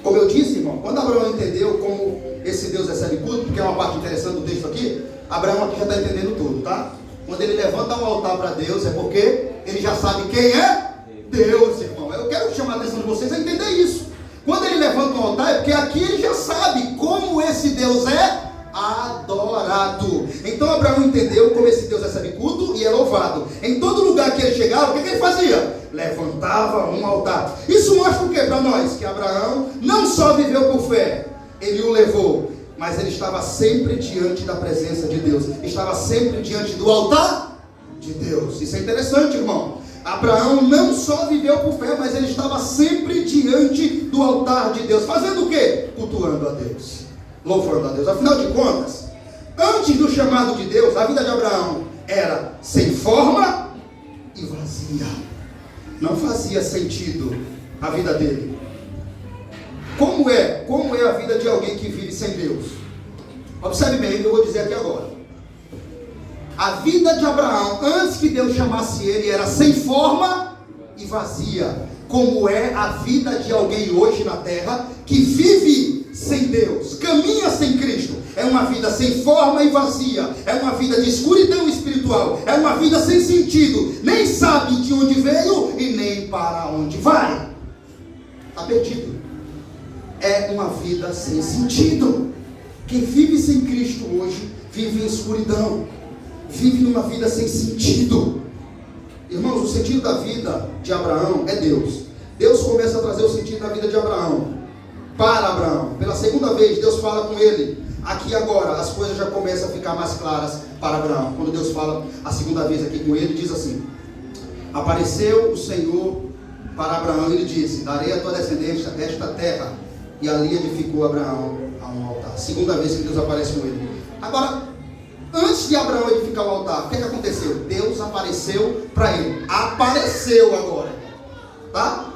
Como eu disse, irmão, quando Abraão entendeu como esse Deus recebe culto, porque é uma parte interessante do texto aqui, Abraão aqui já está entendendo tudo, tá? Quando ele levanta um altar para Deus, é porque ele já sabe quem é Deus, irmão. Eu quero chamar a atenção de vocês a entender isso. Quando ele levanta um altar, é porque aqui ele já sabe como esse Deus é adorado. Então Abraão entendeu como esse Deus recebe culto e é louvado. Em todo lugar que ele chegava, o que ele fazia? Levantava um altar. Isso mostra o que para nós? Que Abraão não só viveu por fé, ele o levou, mas ele estava sempre diante da presença de Deus, estava sempre diante do altar de Deus. Isso é interessante, irmão. Abraão não só viveu por fé, mas ele estava sempre diante do altar de Deus. Fazendo o quê? Cultuando a Deus, louvando a Deus. Afinal de contas, antes do chamado de Deus, a vida de Abraão era sem forma e vazia. Não fazia sentido a vida dele. Como é a vida de alguém que vive sem Deus? Observe bem o que eu vou dizer aqui agora. A vida de Abraão, antes que Deus chamasse ele, era sem forma e vazia. Como é a vida de alguém hoje na terra que vive sem Deus, caminha sem Cristo. É uma vida sem forma e vazia. É uma vida de escuridão espiritual. É uma vida sem sentido. Nem sabe de onde veio e nem para onde vai. Está perdido. É uma vida sem sentido. Quem vive sem Cristo hoje vive em escuridão, vive numa vida sem sentido. Irmãos, o sentido da vida de Abraão é Deus. Deus começa a trazer o sentido da vida de Abraão para Abraão. Pela segunda vez Deus fala com ele. Aqui agora as coisas já começam a ficar mais claras para Abraão. Quando Deus fala a segunda vez aqui com ele, diz assim: apareceu o Senhor para Abraão e ele disse: darei a tua descendência esta terra. E ali edificou Abraão a um altar. Segunda vez que Deus aparece com ele. Agora, antes de Abraão edificar o altar, o que aconteceu? Deus apareceu para ele. Apareceu agora, tá?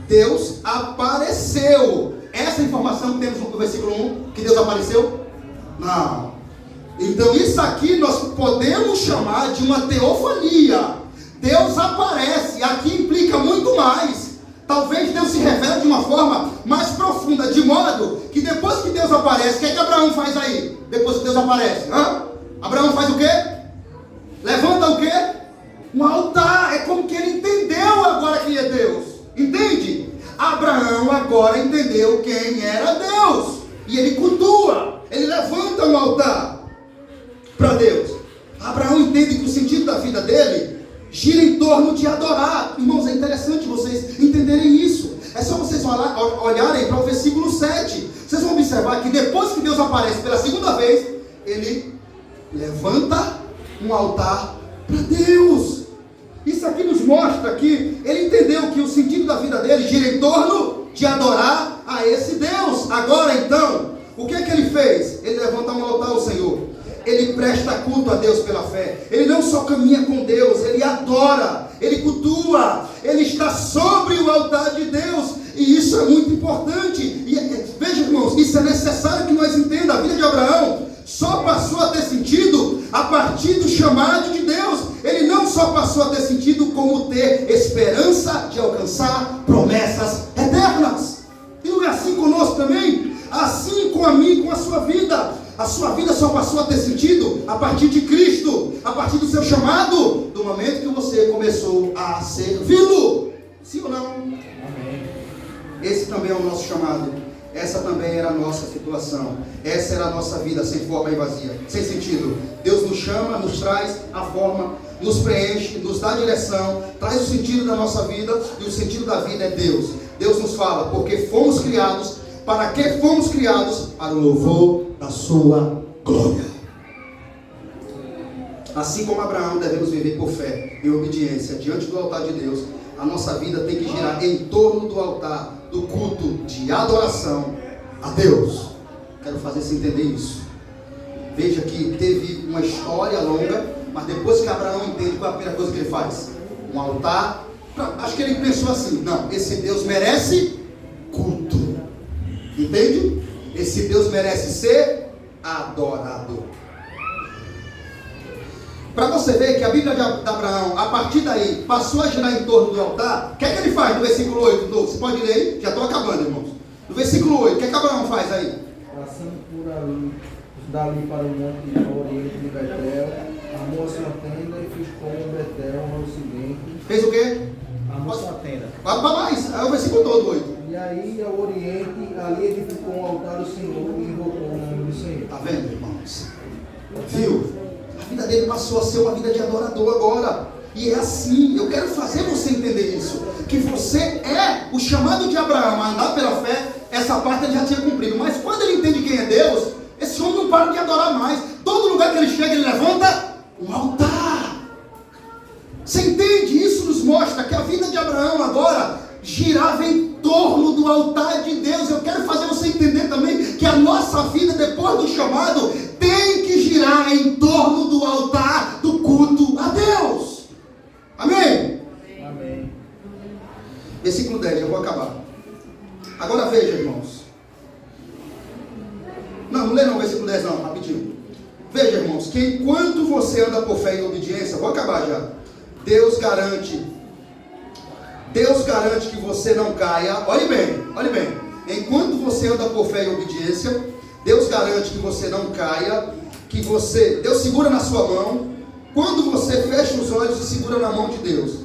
Deus apareceu. Essa informação que temos no versículo 1, que Deus apareceu? Não. Então isso aqui nós podemos chamar de uma teofania. Deus aparece. Aqui implica muito mais. Talvez Deus se revele de uma forma mais profunda, de modo que depois que Deus aparece, o que é que Abraão faz aí? Depois que Deus aparece, Abraão faz o quê? Levanta o quê? Um altar. É como que ele entendeu agora quem é Deus. Entende? Abraão agora entendeu quem era Deus. E ele cultua. Ele levanta um altar para Deus. Abraão entende que o sentido da vida dele gira em torno de adorar. Irmãos, é interessante vocês entenderem isso. É só vocês olharem para o versículo 7. Vocês vão observar que depois que Deus aparece pela segunda vez, ele levanta um altar para Deus. Isso aqui nos mostra que ele entendeu que o sentido da vida dele gira em torno de adorar a esse Deus. Agora então, o que é que ele fez? Ele levanta um altar ao Senhor. Ele presta culto a Deus pela fé. Ele não só caminha com Deus, ele adora, ele cultua, ele está sobre o altar de Deus. E isso é muito importante. E veja, irmãos, isso é necessário que nós entendamos. A vida de Abraão só passou a ter sentido a partir do chamado de Deus. Ele não só passou a ter sentido, como ter esperança de alcançar promessas eternas. E não é assim conosco também? Assim com a mim e com a sua vida. A sua vida só passou a ter sentido a partir de Cristo, a partir do seu chamado, do momento que você começou a servi-lo. Sim ou não? Amém. Esse também é o nosso chamado. Essa também era a nossa situação. Essa era a nossa vida sem forma e vazia, sem sentido. Deus nos chama, nos traz a forma, nos preenche, nos dá direção, traz o sentido da nossa vida, e o sentido da vida é Deus. Deus nos fala, porque fomos criados. Para que fomos criados? Para o louvor da sua glória. Assim como Abraão, devemos viver por fé, em obediência, diante do altar de Deus. A nossa vida tem que girar em torno do altar, do culto de adoração a Deus. Quero fazer você entender isso. Veja que teve uma história longa, mas depois que Abraão entende, qual é a primeira coisa que ele faz? Um altar. Acho que ele pensou assim: não, esse Deus merece culto. Entende? Esse Deus merece ser adorado. Para você ver que a Bíblia de Abraão, a partir daí, passou a girar em torno do altar. O que é que ele faz no versículo 8? Você pode ler aí? Já estou acabando, irmãos. No versículo 8, o que é que Abraão faz aí? Passando por ali, dali para o monte ao oriente de Betel, armou a sua tenda e ficou em Betel ao ocidente. Fez o quê? Armou sua tenda. Vai para mais, é o versículo todo, 8. E aí, ao oriente, ali edificou um altar do Senhor e invocou o nome do Senhor. Está vendo, irmãos? Viu? A vida dele passou a ser uma vida de adorador agora. E é assim, eu quero fazer você entender isso. Que você é o chamado de Abraão a andar pela fé. Essa parte ele já tinha cumprido. Mas quando ele entende quem é Deus, esse homem não para de adorar mais. Todo lugar que ele chega, ele levanta um altar. Você entende? Isso nos mostra que a vida de Abraão agora girava em torno do altar de Deus. Eu quero fazer você entender também que a nossa vida, depois do chamado, tem que girar em torno do altar do culto a Deus. Amém? Amém. Versículo 10, eu vou acabar. Agora veja, irmãos. Não lê não o versículo 10 não, rapidinho. Veja, irmãos, que enquanto você anda por fé e obediência, vou acabar já. Deus garante que você não caia. Olhe bem. Enquanto você anda por fé e obediência, Deus garante que você não caia, Deus segura na sua mão. Quando você fecha os olhos e segura na mão de Deus.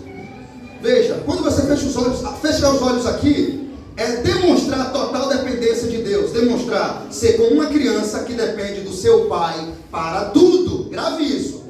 Veja, quando você fecha os olhos aqui, é demonstrar a total dependência de Deus. Demonstrar ser como uma criança que depende do seu pai para tudo. Grave isso.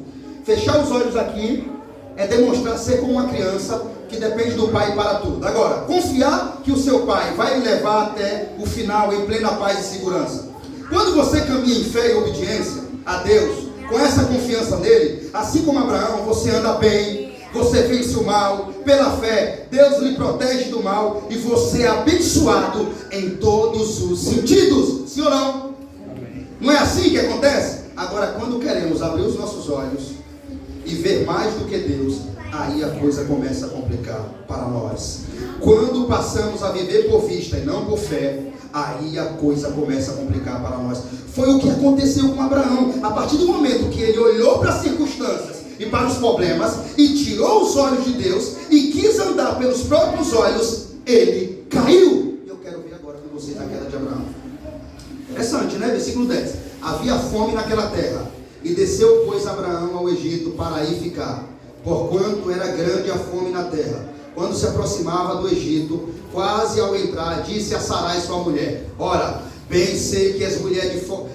Fechar os olhos aqui é demonstrar ser como uma criança que depende do pai para tudo. Agora, confiar que o seu pai vai lhe levar até o final em plena paz e segurança. Quando você caminha em fé e obediência a Deus, com essa confiança nele, assim como Abraão, você anda bem, você vence o mal, pela fé, Deus lhe protege do mal e você é abençoado em todos os sentidos. Sim ou não? Amém. Não é assim que acontece? Agora, quando queremos abrir os nossos olhos e ver mais do que Deus, aí a coisa começa a complicar para nós. Quando passamos a viver por vista e não por fé, aí a coisa começa a complicar para nós. Foi o que aconteceu com Abraão. A partir do momento que ele olhou para as circunstâncias e para os problemas e tirou os olhos de Deus e quis andar pelos próprios olhos, ele caiu. Eu quero ver agora com vocês a queda de Abraão. Interessante, né? Versículo 10. Havia fome naquela terra, e desceu, pois, Abraão ao Egito para aí ficar, porquanto era grande a fome na terra. Quando se aproximava do Egito, quase ao entrar, disse a Sarai sua mulher: ora, bem sei que és mulher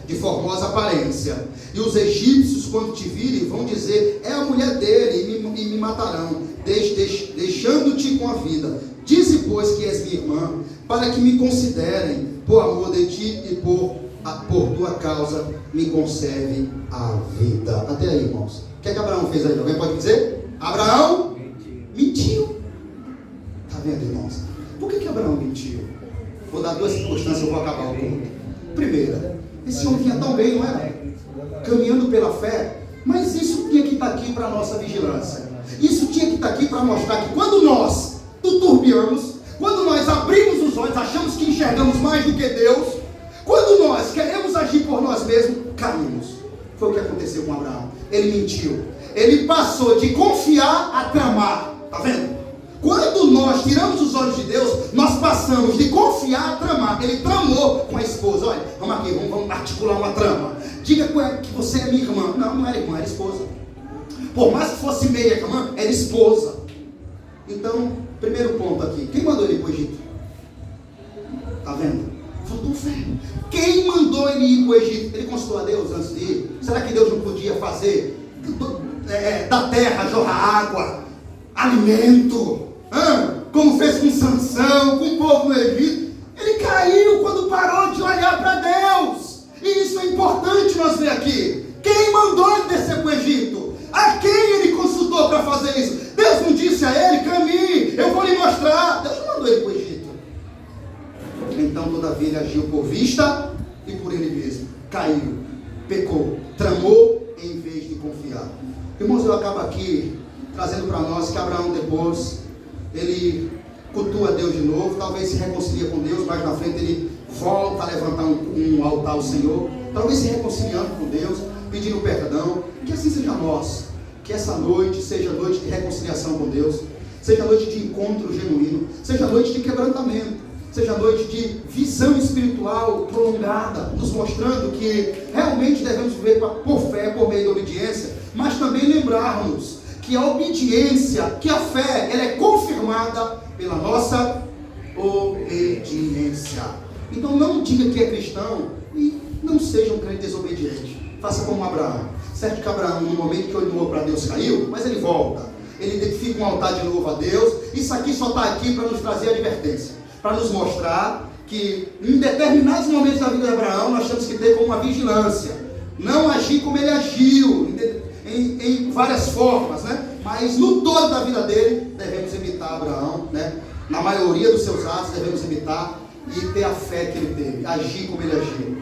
de formosa aparência, e os egípcios, quando te virem, vão dizer: é a mulher dele, e me matarão, deixando-te com a vida. Dize, pois, que és minha irmã, para que me considerem, por amor de ti e por tua causa, me conserve a vida. Até aí, irmãos. O que é que Abraão fez aí? Alguém pode dizer? Abraão mentiu. Está vendo, irmãos? Por que Abraão mentiu? Vou dar duas circunstâncias, eu vou acabar o culto. Primeira, esse homem vinha tão bem, não era? Caminhando pela fé. Mas isso tinha que estar aqui para a nossa vigilância. Isso tinha que estar aqui para mostrar que quando nós turbiamos, quando nós abrimos os olhos, achamos que enxergamos mais do que Deus, quando nós queremos agir por nós mesmos, caímos. Foi o que aconteceu com Abraão. Ele mentiu. Ele passou de confiar a tramar. Está vendo? Quando nós tiramos os olhos de Deus, nós passamos de confiar a tramar. Ele tramou com a esposa. Olha, vamos aqui, vamos articular uma trama. Diga que você é minha irmã. Não, não era irmã, era esposa. Por mais que fosse meia irmã, era esposa. Então, primeiro ponto aqui. Quem mandou ele para o Egito? Está vendo? Faltou fé. Quem mandou ele ir para o Egito? Ele consultou a Deus antes de ir? Será que Deus não podia fazer da terra jorrar água, alimento? Como fez com Sansão, com o povo no Egito? Ele caiu quando parou de olhar para Deus. E isso é importante nós ver aqui. Quem mandou ele descer para o Egito? todavia ele agiu por vista e por ele mesmo. Caiu, pecou, tramou em vez de confiar. Irmãos, eu acabo aqui trazendo para nós que Abraão depois, ele cultua Deus de novo, talvez se reconcilia com Deus, mais na frente ele volta a levantar um altar ao Senhor, talvez se reconciliando com Deus, pedindo perdão. Que assim seja nós, que essa noite seja noite de reconciliação com Deus, seja noite de encontro genuíno, seja noite de quebrantamento, seja noite de visão espiritual prolongada, nos mostrando que realmente devemos viver por fé, por meio da obediência, mas também lembrarmos que a obediência, que a fé, ela é confirmada pela nossa obediência. Então não diga que é cristão e não seja um crente desobediente. Faça como Abraão. Certo que Abraão, no momento que olhou para Deus, caiu, mas ele volta. Ele edifica um altar de novo a Deus. Isso aqui só está aqui para nos trazer advertência, para nos mostrar que em determinados momentos da vida de Abraão nós temos que ter como uma vigilância, não agir como ele agiu em várias formas, né? Mas no todo da vida dele devemos imitar Abraão, né? Na maioria dos seus atos devemos imitar e ter a fé que ele teve, agir como ele agiu.